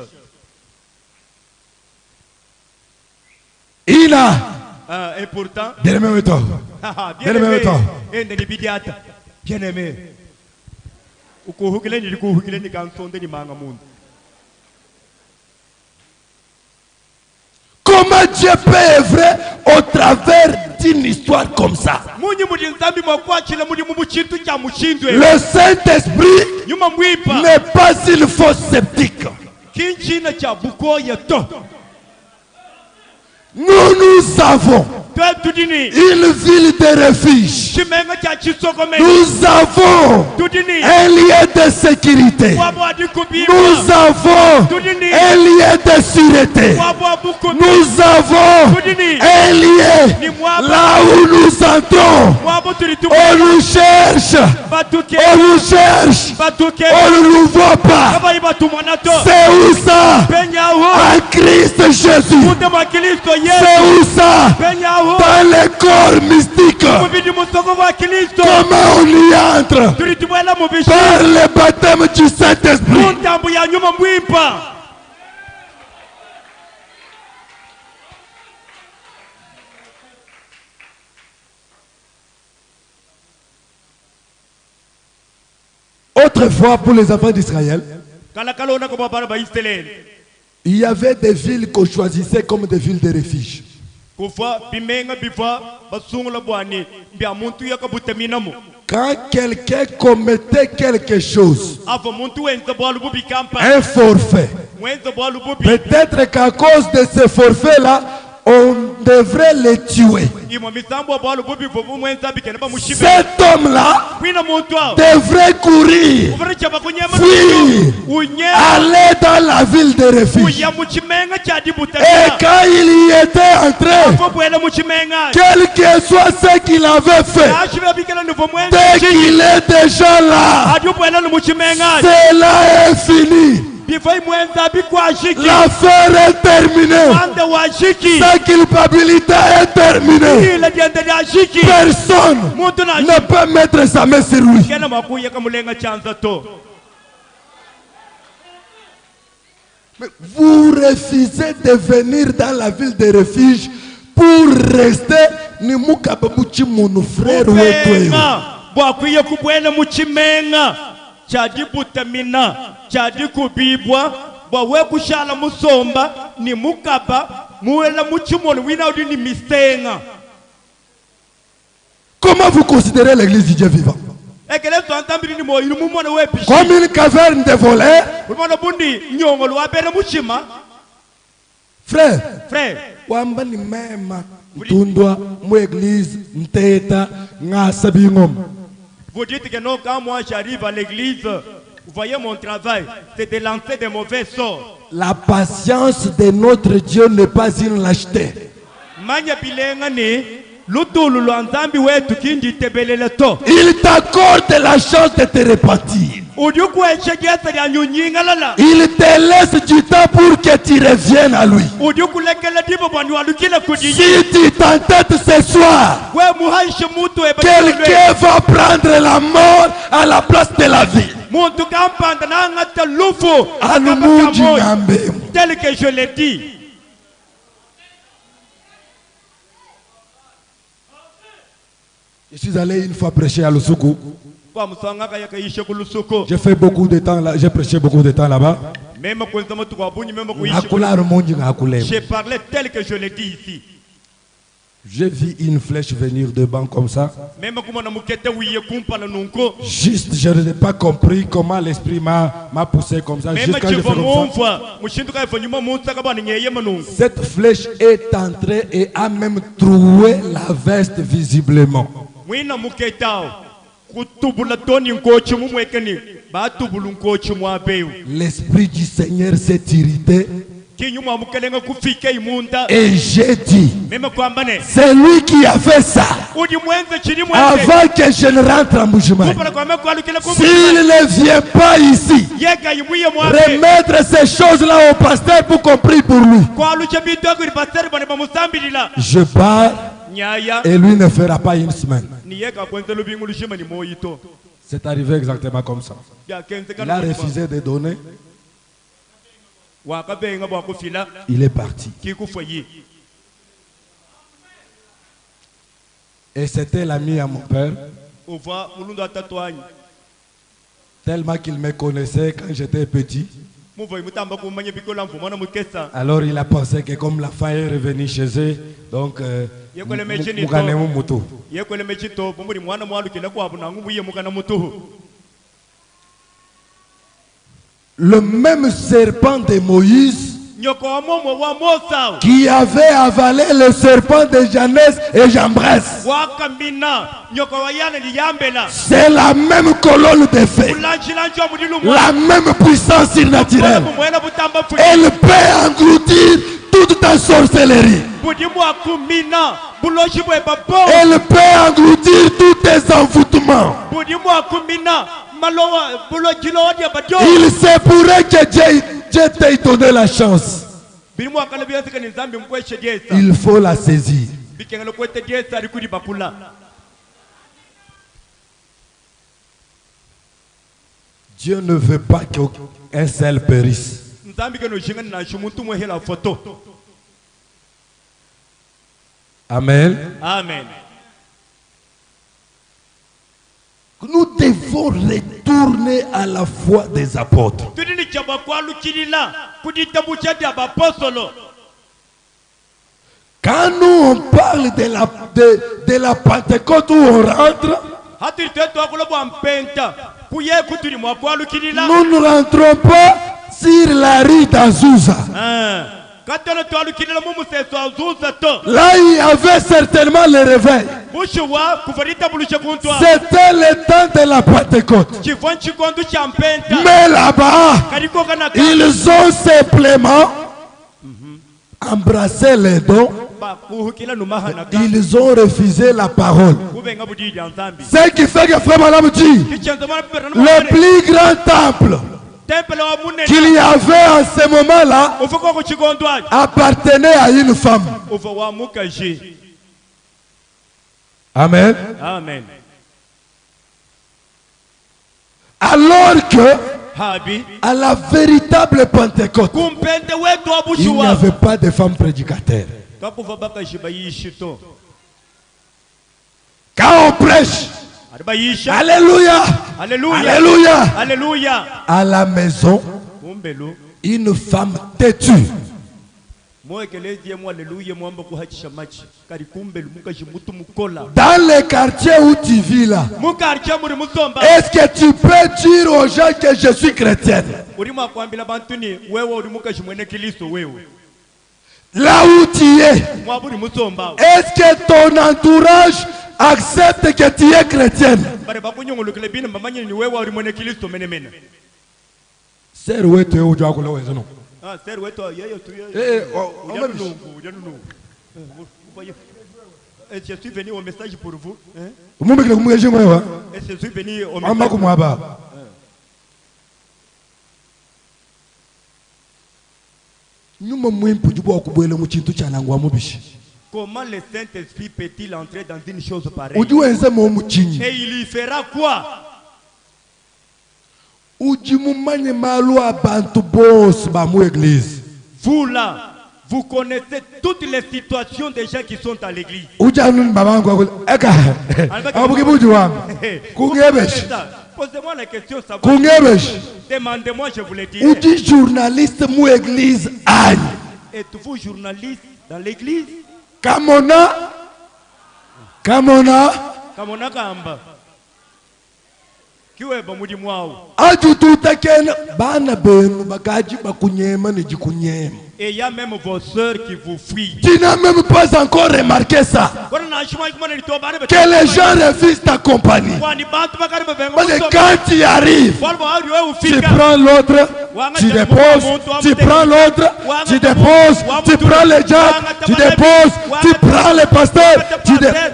Et pourtant, bien aimé. Comment Dieu peut œuvrer au travers d'une histoire comme ça? Le Saint-Esprit n'est pas une fausse sceptique. Nous avons une ville de refuge. Nous avons un lieu de sécurité. Nous avons un lieu de sûreté. Nous avons un lieu là où nous entrons. On nous cherche. On nous cherche. On ne nous voit pas. C'est où ça? En Christ Jésus. C'est où ça? Dans les corps mystiques. Comment on y entre? Par le baptême du Saint-Esprit. Autrefois, pour les enfants d'Israël, il y avait des villes qu'on choisissait comme des villes de refuge. Quand quelqu'un commettait quelque chose, un forfait, peut-être qu'à cause de ce forfait-là, on devrait le tuer. Cet homme-là devrait courir, fuir, aller dans la ville de refuge. Et quand il y était entré, quel que soit ce qu'il avait fait, dès qu'il est déjà là, cela est fini. L'affaire est terminée. Sa culpabilité est terminée. Personne ne peut mettre sa main sur lui. Mais vous refusez de venir dans la ville de refuge pour rester. Ni mukababuchi mon frère ou Chadi butamina, chadi kubibwa, bawe kushala musomba, ni mukaba, muela muchumon, winaudi ni mistenga. Comment vous considérez l'église du Dieu vivant? Comme une caverne de voleurs? Frère, wamba ni mema, tundwa, mu église, nteta, nga sabingom. Vous dites que non, quand moi j'arrive à l'église, vous voyez mon travail, c'est de lancer des mauvais sorts. La patience de notre Dieu n'est pas une lâcheté. Il t'accorde la chance de te repentir. Il te laisse du temps pour que tu reviennes à lui. Si tu t'entêtes ce soir, quelqu'un va prendre la mort à la place de la vie. Tel que je l'ai dit. Je suis allé une fois prêcher à Lusuku. J'ai fait beaucoup de temps là, j'ai prêché beaucoup de temps là-bas. J'ai parlé tel que je l'ai dit ici. J'ai vu une flèche venir devant comme ça. Juste, je n'ai pas compris comment l'esprit m'a poussé comme ça. Juste quand je fais comme ça. Cette flèche est entrée et a même troué la veste visiblement. L'esprit du Seigneur s'est irrité. Et j'ai dit, c'est lui qui a fait ça avant que je ne rentre en mouvement. S'il ne vient pas ici remettre ces choses-là au pasteur pour qu'on prie pour lui, je pars et lui ne fera pas une semaine. C'est arrivé exactement comme ça. Il a refusé de donner. Il est parti. Et c'était l'ami à mon père. Tellement qu'il me connaissait quand j'étais petit. Alors il a pensé que comme la femme est revenue chez eux, donc le même serpent de Moïse qui avait avalé le serpent de Janès et Jambres, c'est la même colonne de feu, la même puissance surnaturelle. Elle peut engloutir toute ta sorcellerie. Elle peut engloutir tous tes envoûtements. Il se pourrait que Dieu t'ait donné la chance. Il faut la saisir. Dieu ne veut pas qu'un seul périsse. Amen. Amen. Nous devons retourner à la foi des apôtres. Quand nous on parle de la Pentecôte où on rentre, nous ne rentrons pas sur la rue d'Azusa. Là, il y avait certainement le réveil. C'était le temps de la Pentecôte. Mais là-bas, ils ont simplement embrassé les dons. Ils ont refusé la parole. Ce qui fait que Frère Malam dit, le plus grand temple qu'il y avait en ce moment-là appartenait à une femme. Amen. Amen. Alors que à la véritable Pentecôte, il n'y avait pas de femmes prédicateurs. Quand on prêche, alléluia, alléluia, alléluia, à la maison, une femme têtue. Dans les quartiers où tu vis là, est-ce que tu peux dire aux gens que je suis chrétienne? Là où tu es, est-ce que ton entourage accepte que tu es chrétienne? Sœur, où est-ce que tu es? Je suis venu au message pour vous. Je suis venu au message. Comment le Saint-Esprit peut-il entrer dans une chose pareille? Et il y fera quoi? Vous là, vous connaissez toutes les situations des gens qui sont à l'église. Posez-moi la question, demandez-moi, je vous le dis. Journaliste ou église aïe. Êtes-vous journaliste dans l'église? Kamona Kamba. Et il y a même vos soeurs qui vous fuient. Tu n'as même pas encore remarqué ça. Que les gens refusent ta compagnie. Parce que quand tu arrives, tu prends l'autre, tu déposes, tu prends l'autre, tu déposes, tu prends les gens, tu déposes, tu prends les pasteurs, tu déposes.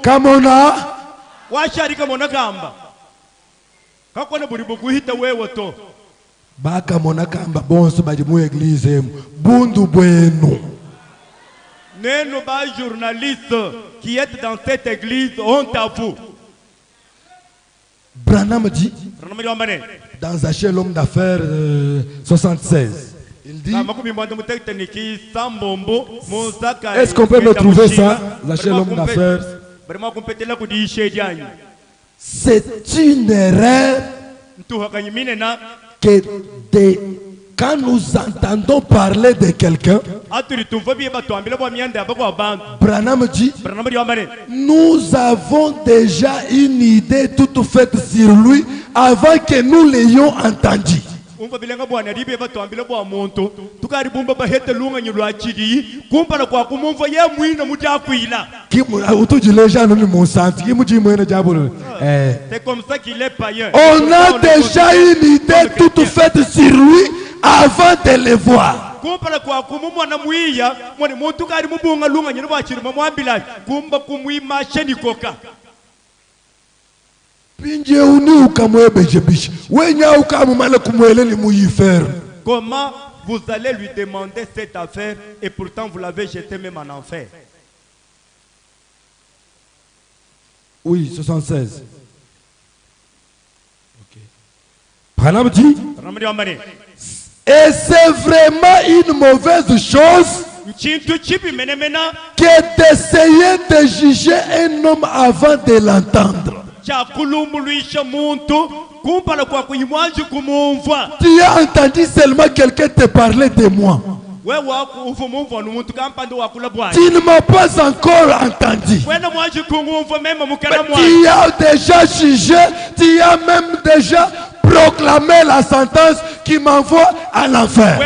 Kamona. Baka monakamba bonso badi mu église bundu bueno. Neno ba journaliste qui est dans cette église, honte à vous. Branham dit dans Achille l'homme d'affaires 76. Il dit, est-ce qu'on peut me trouver ça, Achille l'homme d'affaires? C'est une erreur que quand nous entendons parler de quelqu'un, Branham dit, nous avons déjà une idée toute faite sur lui avant que nous l'ayons entendu. C'est comme ça qu'il est païen. On a déjà une idée toute faite sur lui avant de le voir. Comment vous allez lui demander cette affaire et pourtant vous l'avez jeté même en enfer? Oui, 76. Branham dit, et c'est vraiment une mauvaise chose que d'essayer de juger un homme avant de l'entendre. Tu as entendu seulement quelqu'un te parler de moi. Tu ne m'as pas encore entendu. Tu as déjà jugé, tu as même déjà proclamé la sentence qui m'envoie à l'enfer.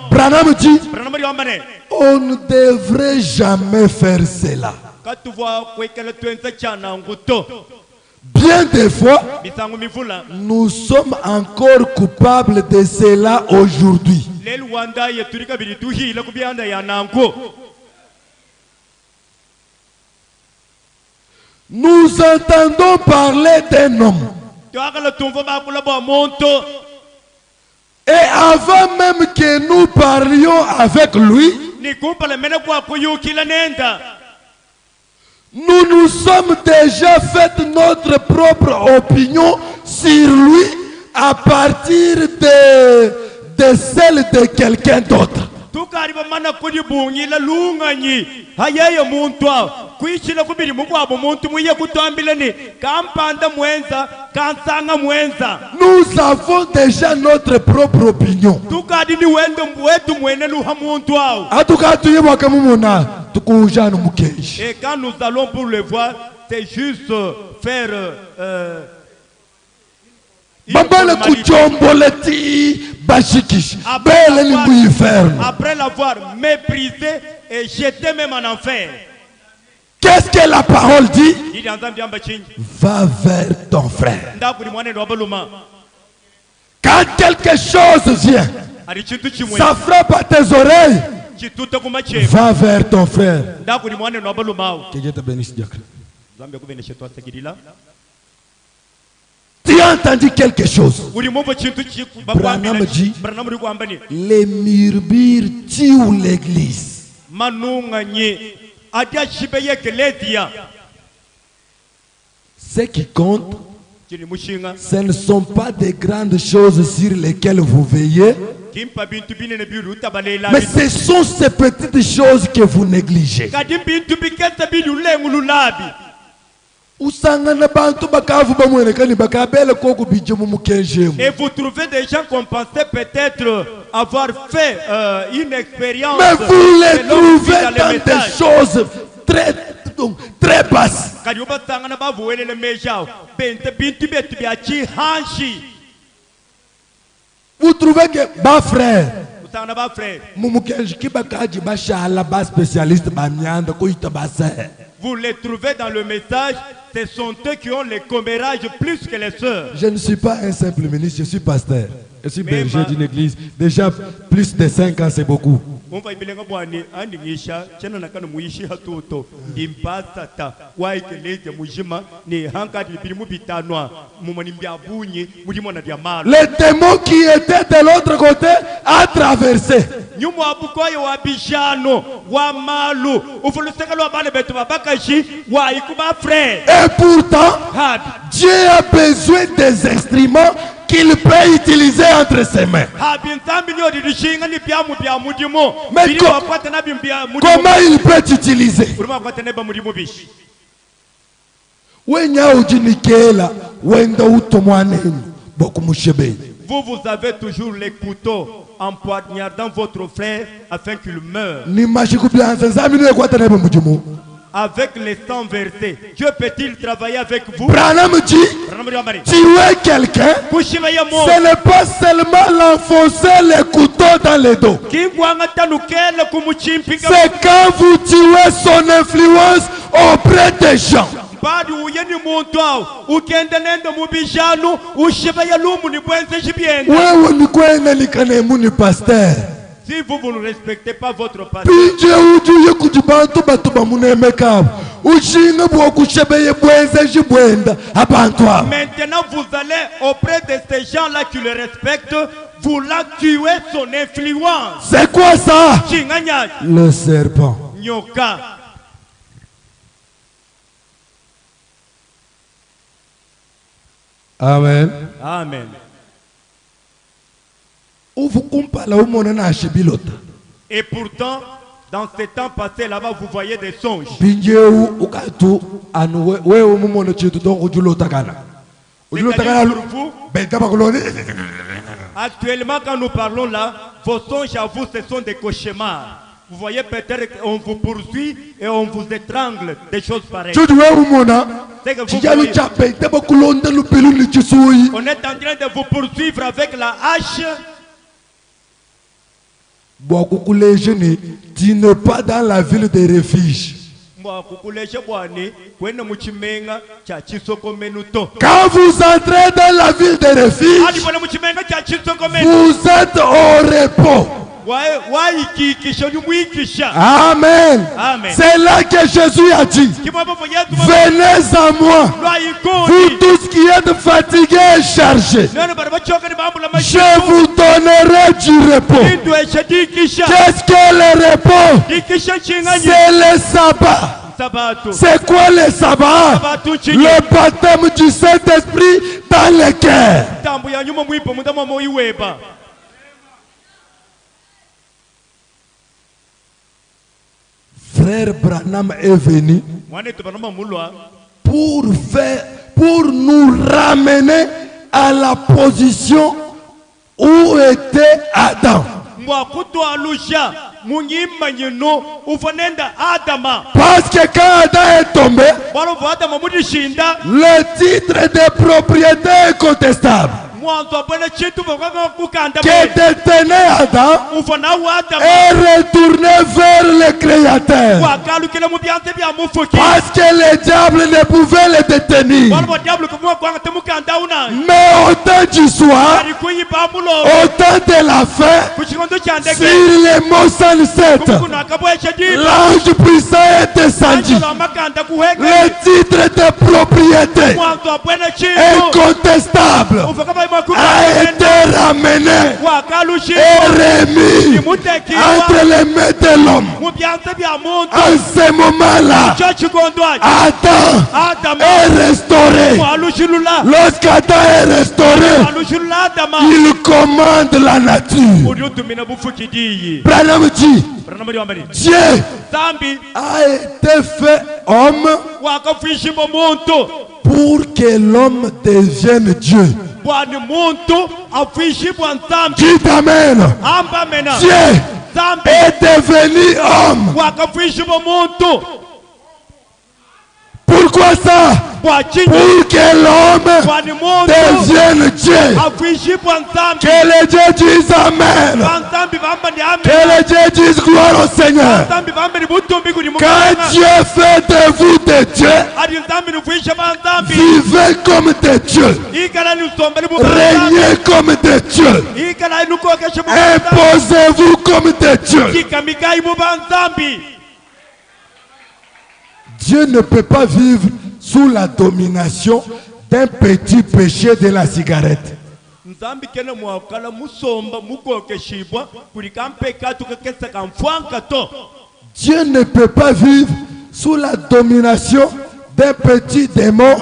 Branham dit, on ne devrait jamais faire cela. Bien des fois, nous sommes encore coupables de cela aujourd'hui. Nous entendons parler d'un homme. Et avant même que nous parlions avec lui, nous nous sommes déjà fait notre propre opinion sur lui à partir de celle de quelqu'un d'autre. Nous avons déjà notre propre opinion. Et quand nous allons pour le voir, c'est juste faire après l'avoir méprisé et jeté même en enfer. Qu'est-ce que la parole dit? Va vers ton frère. Quand quelque chose vient, ça frappe à tes oreilles. Va vers ton frère. Que Dieu te bénisse, diacre. Tu as entendu quelque chose? Branham dit, les murmures tuent l'église. Ce qui compte, ce ne sont pas des grandes choses sur lesquelles vous veillez, mais ce sont ces petites choses que vous négligez. Et vous trouvez des gens qu'on pensait peut-être avoir fait une expérience. Mais vous les trouvez dans des choses très basses. Vous trouvez que bas frère, vous les trouvez dans le message. Ce sont eux qui ont les commérages plus que les sœurs. Je ne suis pas un simple ministre, je suis pasteur. Je suis berger d'une église. Déjà plus de 5 ans, c'est beaucoup. Les démons qui étaient de l'autre côté a traversé. Et pourtant, Dieu a besoin des instruments qu'il peut utiliser entre ses mains. Mais comment il peut utiliser? Vous avez toujours les couteaux empoignardant votre frère afin qu'il meure. Avec les sangs versés, Dieu peut-il travailler avec vous? Branham dit, tuer quelqu'un, ce n'est pas seulement l'enfoncer les couteaux dans le dos. C'est quand vous tuez son influence auprès des gens. Si vous ne respectez pas votre pasteur, maintenant vous allez auprès de ces gens-là qui le respectent, vous la tuez son influence. C'est quoi ça? Le serpent. Amen. Amen. Et pourtant, dans ces temps passés là-bas, vous voyez des songes. Actuellement, quand nous parlons là, vos songes à vous, ce sont des cauchemars. Vous voyez, peut-être qu'on vous poursuit et on vous étrangle, des choses pareilles. On est en train de vous poursuivre avec la hache. Tu n'es pas dans la ville des refuges. Quand vous entrez dans la ville des refuges, vous êtes au repos. Amen. C'est là que Jésus a dit, venez à moi, vous tous qui êtes fatigués et chargés, je vous donnerai du repos. Qu'est-ce que le repos? C'est le sabbat. C'est quoi le sabbat? Le baptême du Saint-Esprit dans le cœur. Frère Branham est venu pour nous ramener à la position où était Adam. Parce que quand Adam est tombé, le titre de propriété est contestable. Que détenait Adam est retourné vers le Créateur. Parce que le diable ne pouvait le détenir. Mais au temps du soir, au temps de la fin, sur les mots 107, l'ange puissant est descendu. Le titre de propriété incontestable a été ramené et remis entre les mains de l'homme. En ce moment-là, Adam est restauré. Lorsqu'Adam est restauré, il commande la nature. Branham dit, Dieu a été fait homme pour que l'homme devienne Dieu. Dites Amen. Dieu est devenu homme. Pourquoi ça? Pour que l'homme devienne Dieu. Que le Dieu dise Amen. Que le Dieu dise gloire au Seigneur. Quand Dieu fait de vous des dieux, vivez comme des dieux. Régnez comme des dieux. Imposez-vous comme des dieux. Dieu ne peut pas vivre sous la domination d'un petit péché de la cigarette. Dieu ne peut pas vivre sous la domination d'un petit démon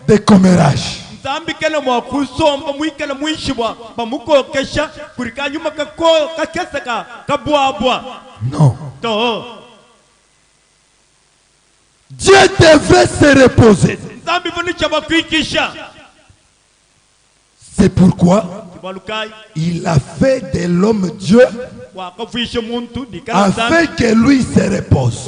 de commérage. Non. Dieu devait se reposer. C'est pourquoi il a fait de l'homme Dieu afin que lui se repose.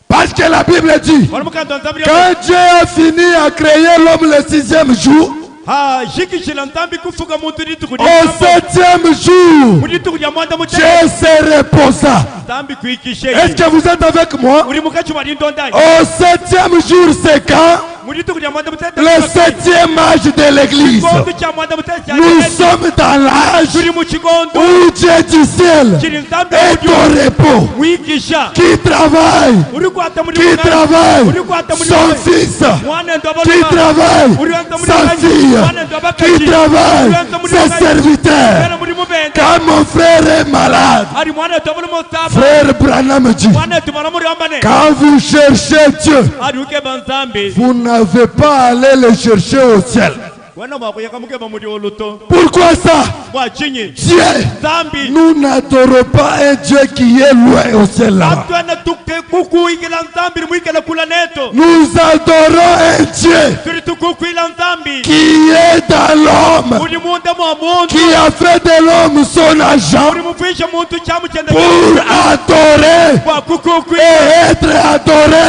Parce que la Bible dit, quand Dieu a fini à créer l'homme le 6e jour, au 7e jour, Dieu se reposa. Est-ce que vous êtes avec moi? Au 7e jour, c'est quand? Le 7e âge de l'église. Nous sommes dans l'âge où Dieu du ciel est au repos. Qui travaille? Son fils. Qui travaille? Sa fille. Qui travaille? Ses serviteurs. Quand mon frère est malade, frère Branham dit, quand vous cherchez Dieu, vous n'avez pas à aller le chercher au ciel. Pourquoi ça? Dieu, nous n'adorons pas un Dieu qui est loin au ciel là. Nous adorons un Dieu qui est dans l'homme, qui a fait de l'homme son agent pour adorer et être adoré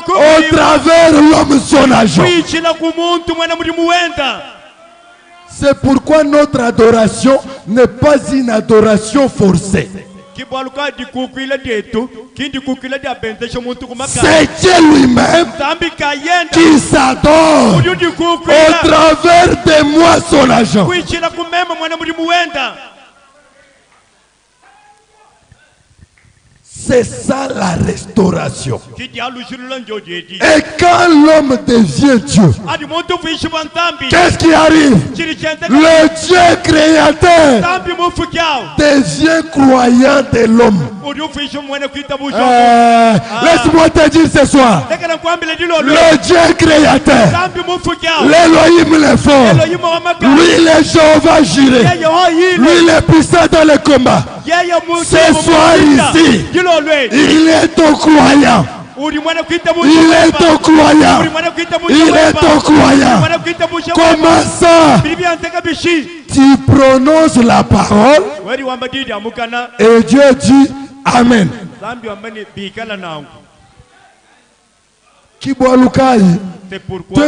au travers de l'homme son agent. C'est pourquoi notre adoration n'est pas une adoration forcée. C'est Dieu lui-même qui s'adore au travers de moi son agent. C'est ça la restauration. Et quand l'homme devient Dieu, qu'est-ce qui arrive? Le Dieu créateur devient croyant de l'homme. Laisse-moi te dire ce soir, le Dieu créateur, l'Elohim le fort, lui le Jéhovah Jireh, lui le puissant dans le combat, ce soir ici, il est au croyant. Il est au croyant. Il est au croyant. Comment ça? Tu prononces la parole et Dieu dit Amen. C'est pourquoi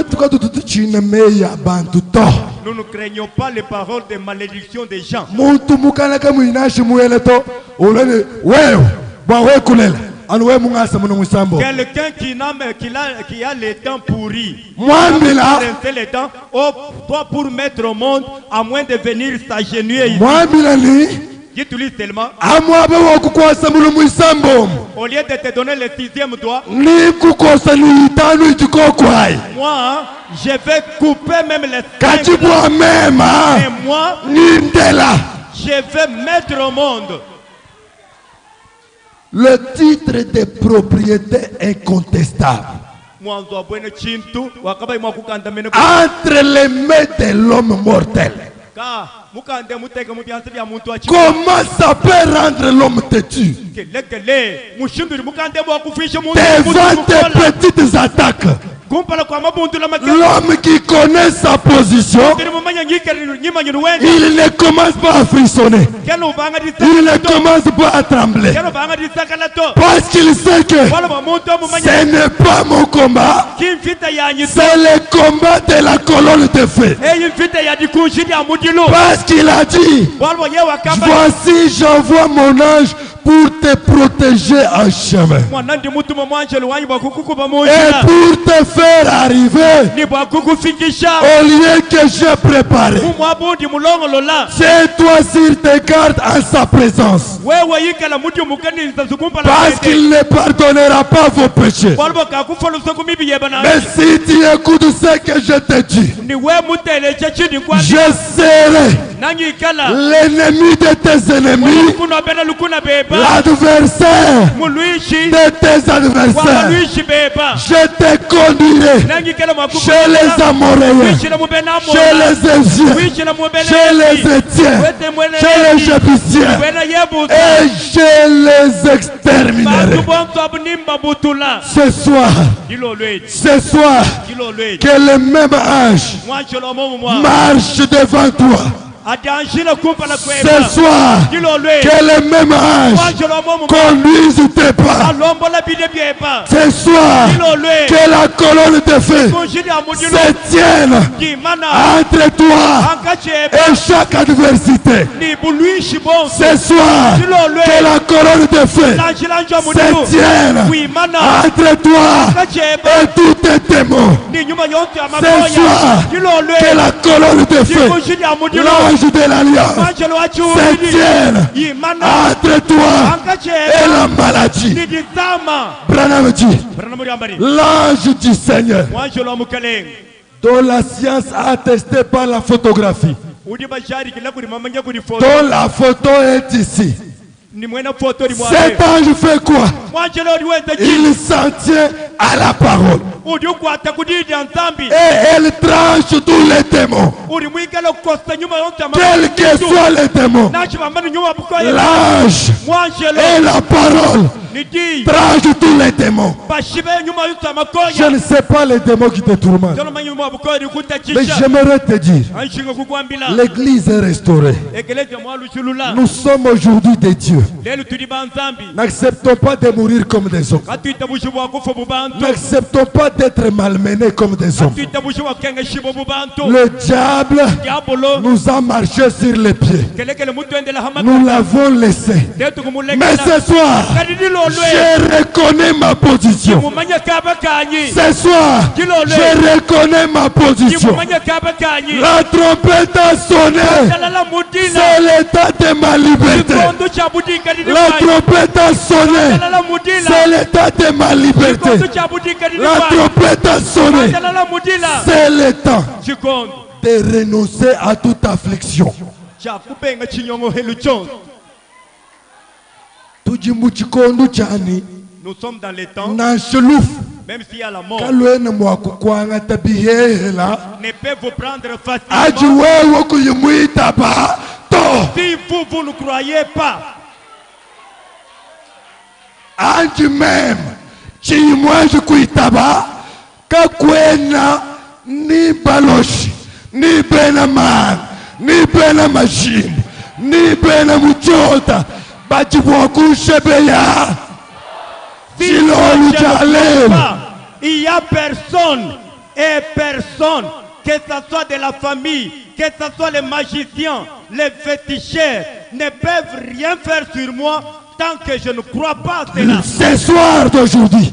nous ne craignons pas les paroles de malédiction des gens. Quelqu'un qui a les dents pourries, les dents, pour mettre au monde, à moins de venir s'agenouiller ici. J'utilise tellement. Au lieu de te donner le 6e doigt, moi, je vais couper même les 5 doigts. Et moi, je vais mettre au monde le titre de propriété incontestable entre les mains de l'homme mortel. Comment ça peut rendre l'homme têtu devant tes petites attaques? L'homme qui connaît sa position, il ne commence pas à frissonner, il ne commence pas à trembler, parce qu'il sait que ce n'est pas mon combat, c'est le combat de la colonne de feu. Parce qu'il a dit, voici j'envoie mon ange pour te protéger en chemin et pour te faire arriver au lieu que j'ai préparé. C'est toi s'il te garde en sa présence, parce qu'il ne pardonnera pas vos péchés. Mais si tu écoutes ce que je te dis, je serai l'ennemi de tes ennemis, l'adversaire de tes adversaires. Je te conduirai chez les Amoréens, chez les Égyptiens, chez les Étiens, chez les Jébusiens, et je les exterminerai. Ce soir, que le même ange marche devant toi. Ce soir, que le même ange conduise tes pas. Ce soir, que la colonne de feu se tienne entre toi et chaque adversité. Ce soir, que la colonne de feu se tienne entre toi et tous tes démons. Ce soir, que la colonne de feu, l'ange de l'alliance, se tienne entre toi et la maladie. Branham dit, l'ange du Seigneur, dont la science a attesté par la photographie, dont la photo est ici, Cet ange fait quoi? Il s'en tient à la parole. Et elle tranche tous les démons. Quels que soient les démons, l'ange et la parole tranche tous les démons. Je ne sais pas les démons qui te tourmentent, mais j'aimerais te dire, l'église est restaurée. Nous sommes aujourd'hui des dieux. N'acceptons pas de mourir comme des hommes. N'acceptons pas d'être malmenés comme des hommes. Le diable nous a marché sur les pieds. Nous l'avons laissé. Mais ce soir, je reconnais ma position. Ce soir, je reconnais ma position. La trompette a sonné. C'est l'état de ma liberté. La trompette a sonné. C'est l'état de ma liberté. La trompette a sonné. C'est le temps de renoncer à toute affliction. Nous sommes dans les temps, même s'il y a la mort, ne peut vous prendre facilement. Si vous ne croyez pas, même si moi je kuitaba kakwena ni baloshi ni benaman ni benamashim ni benamuchota bachibokushebeya il y a personne et personne, que ce soit de la famille, que ce soit les magiciens, les féticheurs, ne peuvent rien faire sur moi tant que je ne crois pas à cela. Ce soir d'aujourd'hui,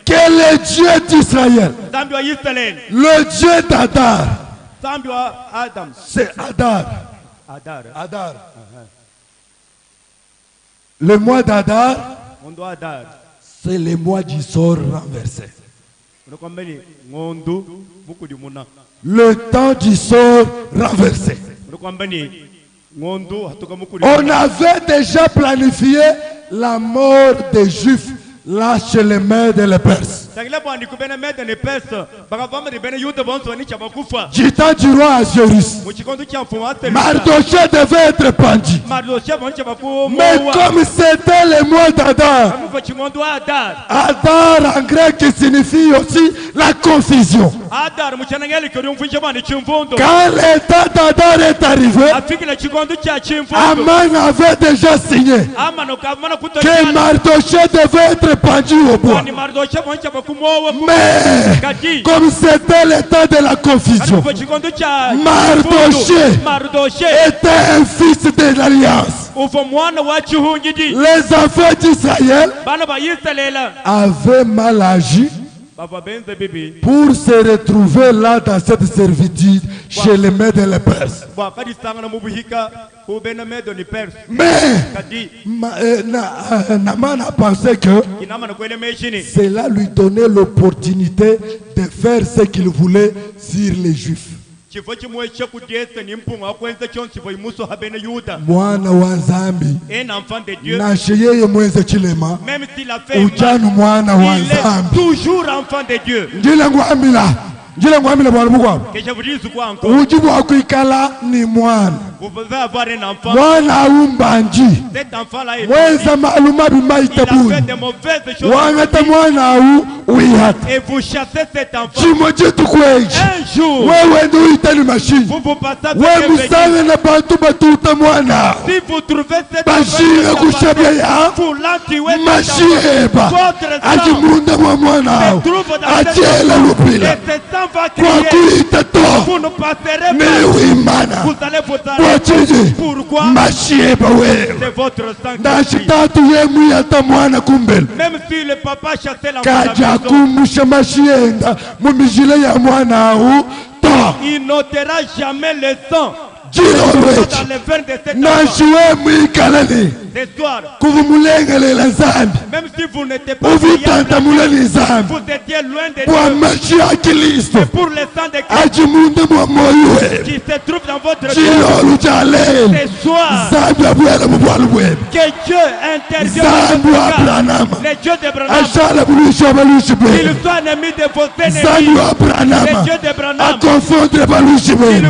quel est Dieu d'Israël? Le Dieu d'Adar. C'est Adar. Adar. Le mois d'Adar, c'est le mois du sort renversé. Le temps du sort renversé. On avait déjà planifié la mort des Juifs là chez les Mèdes et les Perses. Du temps du roi Assuérus, Mardochée devait être pendu. Mais comme c'était le mois d'Adar, Adar en grec signifie aussi la confusion. Quand l'état d'Adar est arrivé, Aman avait déjà signé que Mardochée devait être pendu au bois. Mais comme c'était l'état de la confusion, Mardochée était un fils de l'alliance. Les enfants d'Israël avaient mal agi pour se retrouver là dans cette servitude chez les Mèdes et les Perses. Mais Naman a pensé que cela lui donnait l'opportunité de faire ce qu'il voulait sur les Juifs. Mwana wa Nzambi nashe yeye mwenze chilema ujanu mwana wa Nzambi toujours enfant de Dieu. Njila ngwamila bwana bukwa ujibu wa kuikala ni mwana. Vous pouvez avoir un enfant. Mwana umbanji Cet enfant-là est mweza maaluma bimaitabu wangata mwana uihata et vous chassez cet enfant. Chimojitu kweji Un jour wewe ndio uitani machine vous passez wewe musale na bantu batuta mwana si vous trouvez cet bashira kushabya ya vous l'entuez masheba ajimunda mwa mwana ajela lupila kwa kuita to vous ne passerez pas. Vous allez vous arrêter. Pourquoi? C'est votre sang. Même si le papa chassait l'enfant, il n'ôtera jamais le sang dans les veines de cet enfant. Ce soir, même si vous n'étiez pas vous étiez loin de Dieu, c'est pour le sang de Christ qui se trouve dans votre cœur. Ce soir, que Dieu intervienne dans votre cœur. Le Dieu d'Abraham, il soit ennemi de vos ennemis. Le Dieu d'Abraham, il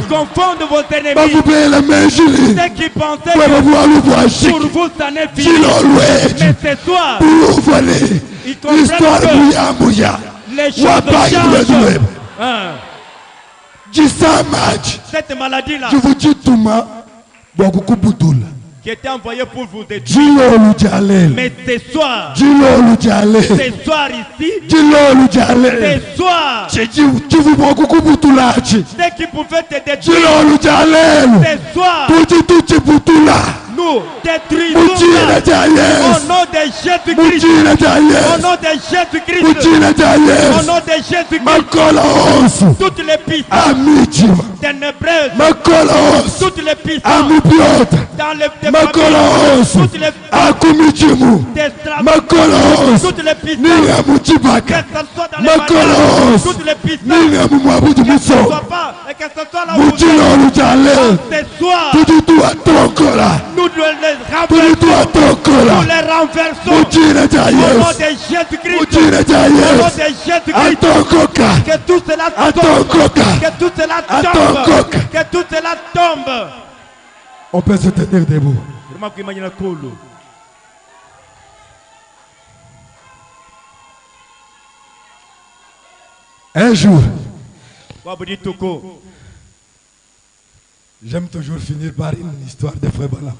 confonde vos ennemis. Ceux qui pensaient que pour vous ça n'est fini. Mais ce soir, ils comprennent que les choses changent. Cette maladie-là je vous dis tout ma qui était envoyée pour vous détruire. Mais ce soir, ici, ce soir, ceux qui pouvaient te détruire, ce soir, nous détruisons au nom de Jésus-Christ. Au nom de Jésus-Christ. Au nom de Jésus-Christ. Toutes les puissances ténébreuses, toutes les puissances dans les familles, toutes les puissances, toutes les puissances, que ce soit dans les mariages, toutes les puissances, que ce soit pas, et que ce soit là où ce soir, nous les renversons au nom de Jésus-Christ. Au nom de Jésus-Christ. Que tout cela tombe. Que tout cela tombe. Que tout cela tombe. On peut se tenir debout. Un jour, j'aime toujours finir par une histoire de Frère Branham.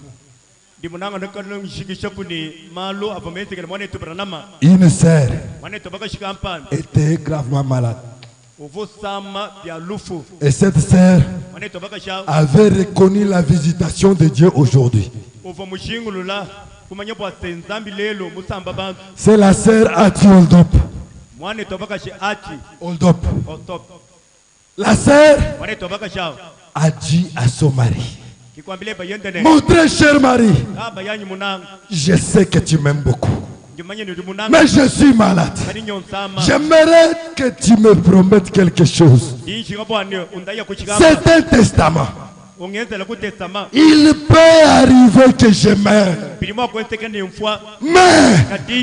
Une sœur était gravement malade. Et cette sœur avait reconnu la visitation de Dieu aujourd'hui. C'est la sœur Ati Oldop. La sœur a dit à son mari: mon très cher mari, je sais que tu m'aimes beaucoup, mais je suis malade. J'aimerais que tu me promettes quelque chose. C'est un testament. Il peut arriver que je meure, mais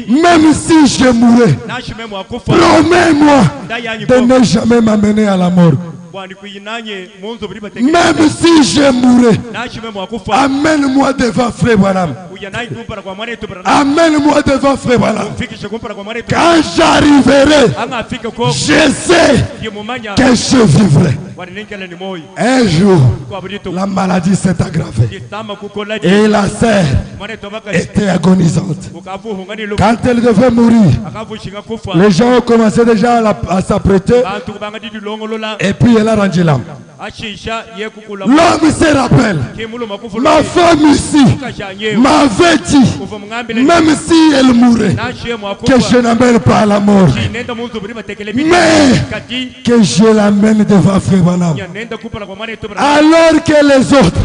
même si je mourais, promets-moi de ne jamais m'amener à la mort. Même si je mourrais, amène-moi devant Frère Branham. Amène-moi devant Frère Branham. Quand j'arriverai, je sais que je vivrai. Un jour, la maladie s'est aggravée et la sœur était agonisante. Quand elle devait mourir, les gens ont commencé déjà à s'apprêter et puis elle a rendu l'âme. L'homme se rappelle: ma femme ici m'avait dit, même si elle mourait, que je n'amène pas à la mort, mais que je l'amène devant Frère Branham. Alors que les autres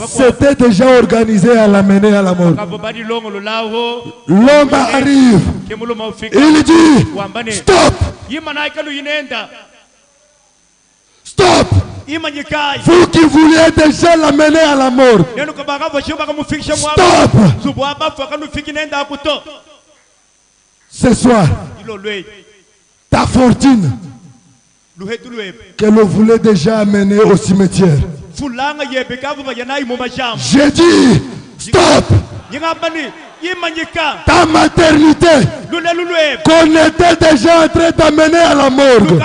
s'étaient déjà organisés à l'amener à la mort. L'homme arrive, il dit: stop! Stop! Vous qui vouliez déjà l'amener à la mort, stop! Ce soir, ta fortune que l'on voulait déjà amener au cimetière, j'ai dit: stop! Ta maternité qu'on était déjà en train d'amener à la morgue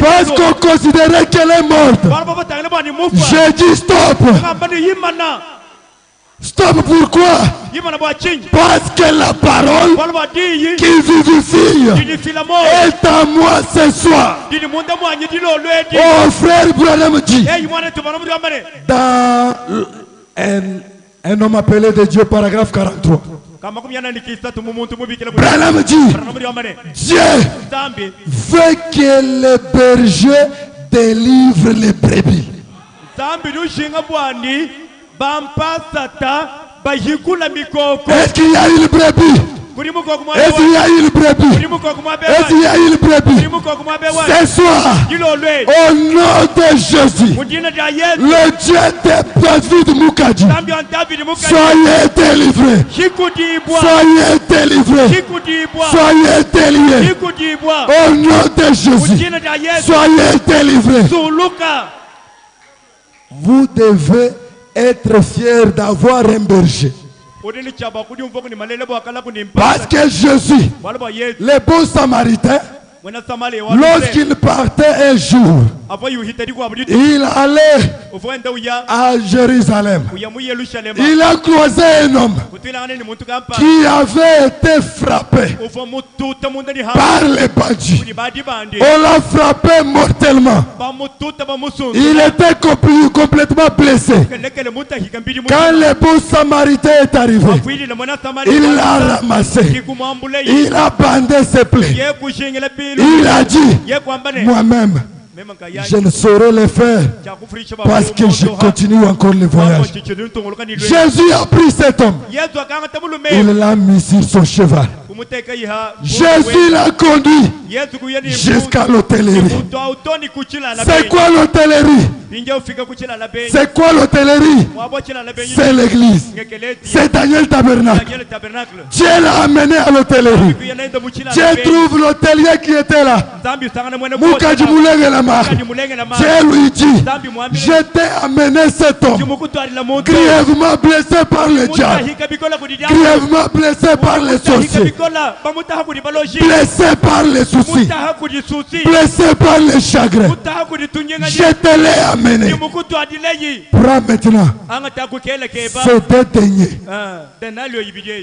parce qu'on considérait qu'elle est morte. J'ai dit: stop! Stop, pourquoi? Parce que la parole qui vivifie est à moi ce soir. Oh, Frère Branham dit dans un homme appelé de Dieu, paragraphe 43. Branham dit: Dieu veut que les bergers délivrent les brebis. Est-ce qu'il y a une brebis? Est-ce qu'il y a une brebis? Est-ce qu'il y a une brebis? Ce soir, au nom de Jésus, le Dieu de David Mukadji, soyez délivrés. Soyez délivrés. Soyez déliés. Au nom de Jésus, soyez délivrés. Vous devez être fiers d'avoir un berger. Parce que Jésus, le bon samaritain, lorsqu'il partait un jour, il allait à Jérusalem. Il a croisé un homme qui avait été frappé par les bandits. On l'a frappé mortellement. Il était complètement blessé. Quand le bon samaritain est arrivé, il l'a ramassé. Il a bandé ses plaies. Il a dit, moi-même, je ne saurais le faire parce que je continue encore le voyage. Jésus a pris cet homme. Il l'a mis sur son cheval. Jésus l'a conduit jusqu'à l'hôtellerie. C'est quoi l'hôtellerie? C'est quoi l'hôtellerie? C'est l'église. C'est Daniel Tabernacle. Dieu l'a amené à l'hôtellerie. Dieu trouve l'hôtelier qui était là. Mukadji Mulenge Lamar. Dieu lui dit, je t'ai amené cet homme grièvement blessé par le diable, grièvement blessé par les sorciers, blessé par les soucis, blessé par les chagrins. Je te l'ai amené. Prends maintenant ces deux deniers.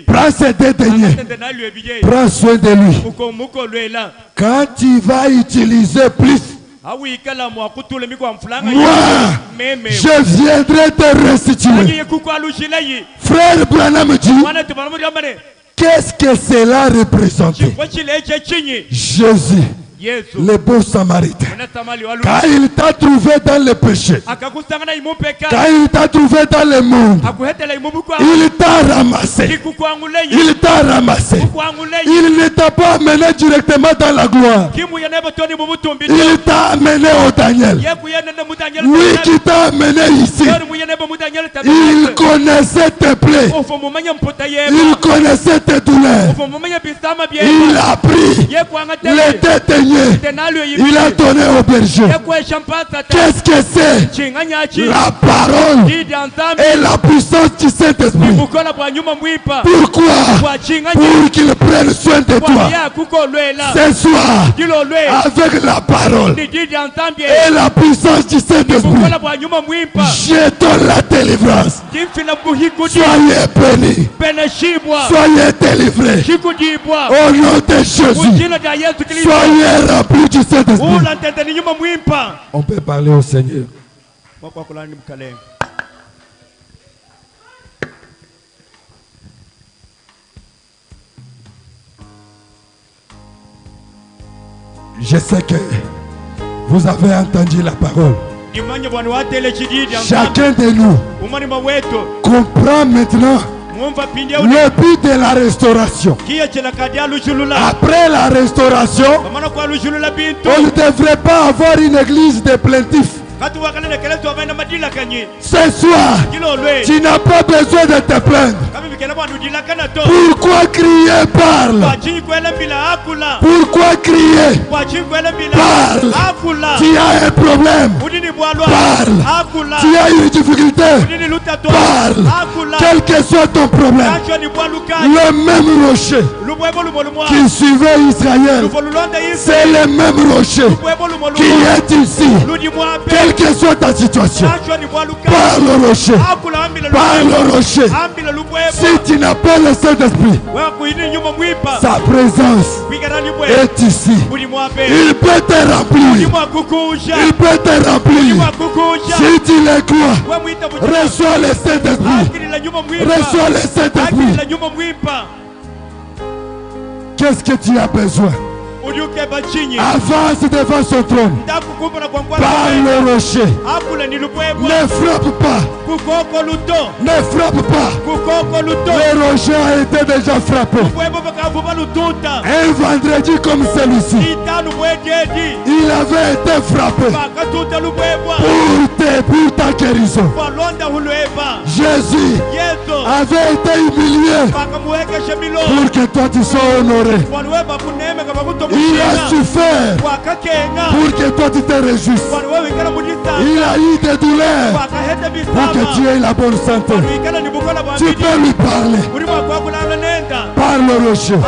Prends ces deux deniers. Prends soin de lui. Quand tu vas utiliser plus, moi, je viendrai te restituer. Frère Branham dit, qu'est-ce que cela représente? Jésus, le bon samaritain, quand il t'a trouvé dans le péché, quand il t'a trouvé dans le monde, il t'a ramassé. Il t'a ramassé. Il ne t'a pas amené directement dans la gloire. Il t'a amené au Daniel. Lui qui t'a amené ici, il connaissait tes plaies. Il connaissait tes douleurs. Il a pris les détenus. Il a donné au berger. Qu'est-ce que c'est? La parole et la puissance du Saint-Esprit. Pourquoi? Pour qu'il prenne soin de toi. Ce soir, avec la parole et la puissance du Saint-Esprit, je donne la délivrance. Soyez bénis. Soyez délivrés. Au nom de Jésus, soyez remplis du Saint-Esprit. On peut parler au Seigneur. Je sais que vous avez entendu la parole. Chacun de nous comprend maintenant le but de la restauration. Après la restauration, on ne devrait pas avoir une église de plaintifs. Ce soir, tu n'as pas besoin de te plaindre. Pourquoi crier? Parle. Pourquoi crier? Parle. Tu as un problème? Parle. Tu as une difficulté? Parle. Quel que soit ton problème, le même rocher qui suivait Israël, c'est le même rocher qui est ici. Quelle que soit ta situation, parle au rocher. Parle au rocher. Si tu n'as pas le Saint-Esprit, sa présence est ici. Il peut te remplir. Il peut te remplir. Si tu le crois, reçois le Saint-Esprit. Reçois le Saint-Esprit. Qu'est-ce que tu as besoin? avance devant son trône. Par le rocher. Ne frappe pas. Ne frappe pas. Le rocher a été déjà frappé. Un vendredi comme celui-ci, il avait été frappé pour ta guérison. Jésus avait été humilié pour que toi tu sois honoré. Il a souffert pour que toi tu te réjouisses. Il a eu des douleurs pour que tu aies la bonne santé. Tu peux lui parler par le rocher.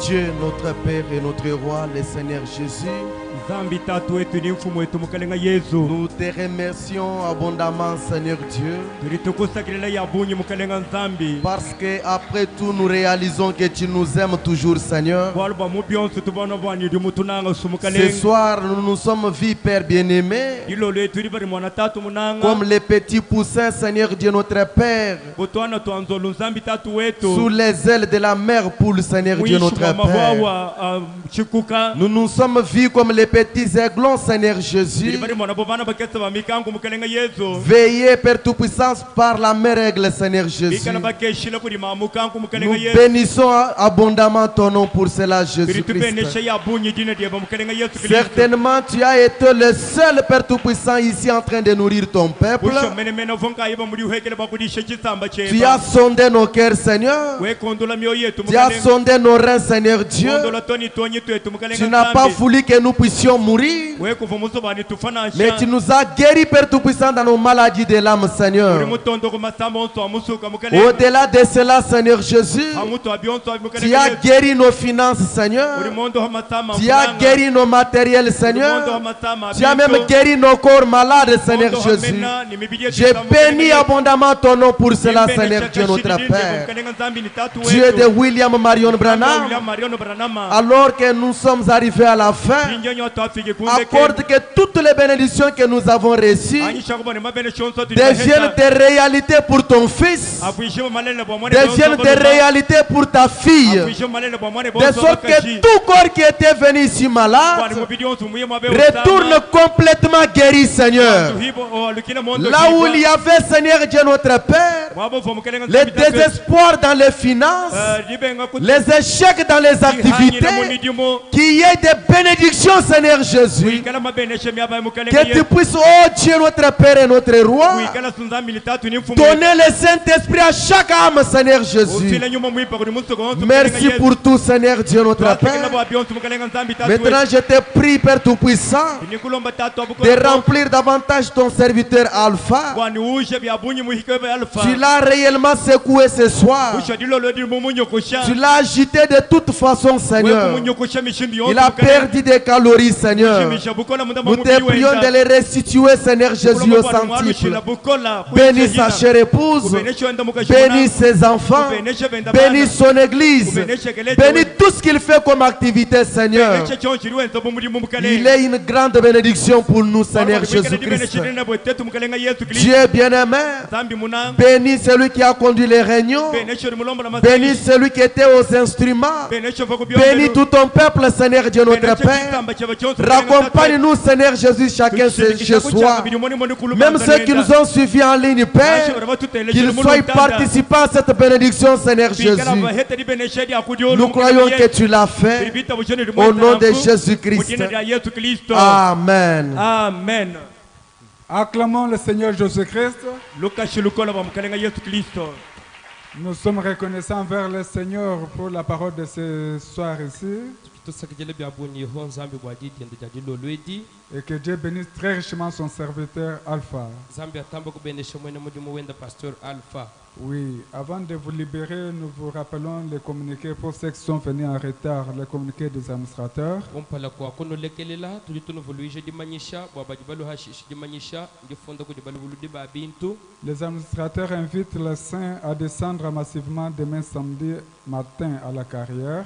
Dieu, notre Père et notre Roi, le Seigneur Jésus, nous te remercions abondamment, Seigneur Dieu, parce que après tout, nous réalisons que tu nous aimes toujours, Seigneur. Ce soir, nous nous sommes vus, Père bien-aimé, comme les petits poussins, Seigneur Dieu, notre Père, sous les ailes de la mère poule, Seigneur Dieu, notre Père. Nous nous sommes vus comme les petits aiglons, Seigneur Jésus. Veillez, Père Tout-Puissance, par la mère aigle, Seigneur Jésus. Nous bénissons abondamment ton nom pour cela, Jésus-Christ. Certainement, tu as été le seul, Père Tout-Puissant, ici en train de nourrir ton peuple. Tu as sondé nos cœurs, Seigneur. Tu as sondé nos reins, Seigneur Dieu. Tu n'as pas voulu que nous puissions mourir, mais tu nous as guéris, Père Tout-Puissant, dans nos maladies de l'âme, Seigneur. Au-delà de cela, Seigneur Jésus, tu as guéri nos finances, Seigneur. Tu as guéri nos matériels, Seigneur. Tu as même guéri nos corps malades, Seigneur Jésus. Je bénis abondamment ton nom pour cela, Seigneur Dieu, notre Père. Dieu de William Marion Branham, alors que nous sommes arrivés à la fin, accorde que toutes les bénédictions que nous avons reçues deviennent des réalités pour ton fils, deviennent des réalités pour ta fille, de sorte que tout corps qui était venu ici malade retourne complètement guéri, Seigneur. Là où il y avait, Seigneur Dieu, notre Père, le désespoir dans les finances, les échecs dans les activités, qu'il y ait des bénédictions, Seigneur Jésus. Que tu puisses, oh Dieu, notre Père et notre Roi, donner le Saint-Esprit à chaque âme, Seigneur Jésus. Merci pour tout, Seigneur Dieu, notre Père. Maintenant, je te prie, Père Tout-Puissant, de remplir davantage ton serviteur Alpha. Tu l'as réellement secoué ce soir. Tu l'as agité de toute façon, Seigneur. Il a perdu des calories, Seigneur. Nous te prions de les restituer, Seigneur Jésus, au centuple. Bénis sa chère épouse, bénis ses enfants, bénis son église, bénis tout ce qu'il fait comme activité, Seigneur. Il est une grande bénédiction pour nous, Seigneur Jésus-Christ. Dieu bien-aimé, bénis celui qui a conduit les réunions, bénis celui qui était aux instruments, bénis tout ton peuple, Seigneur Dieu, notre Père. Raccompagne-nous, Seigneur Jésus, chacun chez soi. Même ceux qui nous ont suivis en ligne, Père, qu'ils soient participants à cette bénédiction, Seigneur Jésus. Nous croyons que tu l'as fait au nom de Jésus-Christ. Amen. Amen. Acclamons le Seigneur Jésus-Christ. Nous sommes reconnaissants envers le Seigneur pour la parole de ce soir ici. Et que Dieu bénisse très richement son serviteur Alpha. Oui, avant de vous libérer, nous vous rappelons les communiqués pour ceux qui sont venus en retard, les communiqués des administrateurs. Les administrateurs invitent les saints à descendre massivement demain samedi matin à la carrière.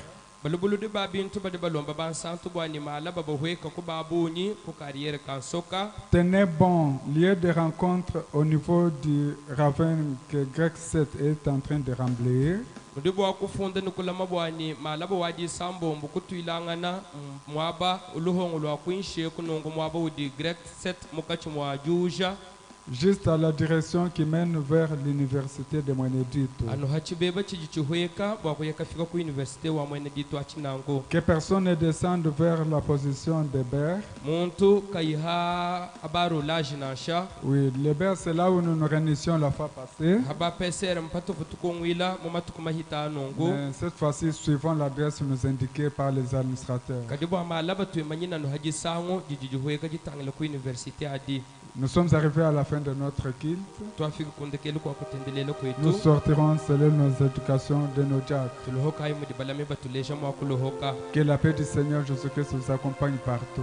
Tenez bon, lieu de rencontre au niveau du ravin que Grec 7 est en train de remplir. Juste à la direction qui mène vers l'université de Mwenedito. Que personne ne descende vers la position de Ber. Oui, le Ber, c'est là où nous nous réunissions la fois passée. Mais cette fois-ci, suivons l'adresse nous indiquée par les administrateurs. Nous sommes arrivés à la fin de notre culte. Nous sortirons selon nos éducations de nos diacres. Que la paix du Seigneur Jésus-Christ nous accompagne partout.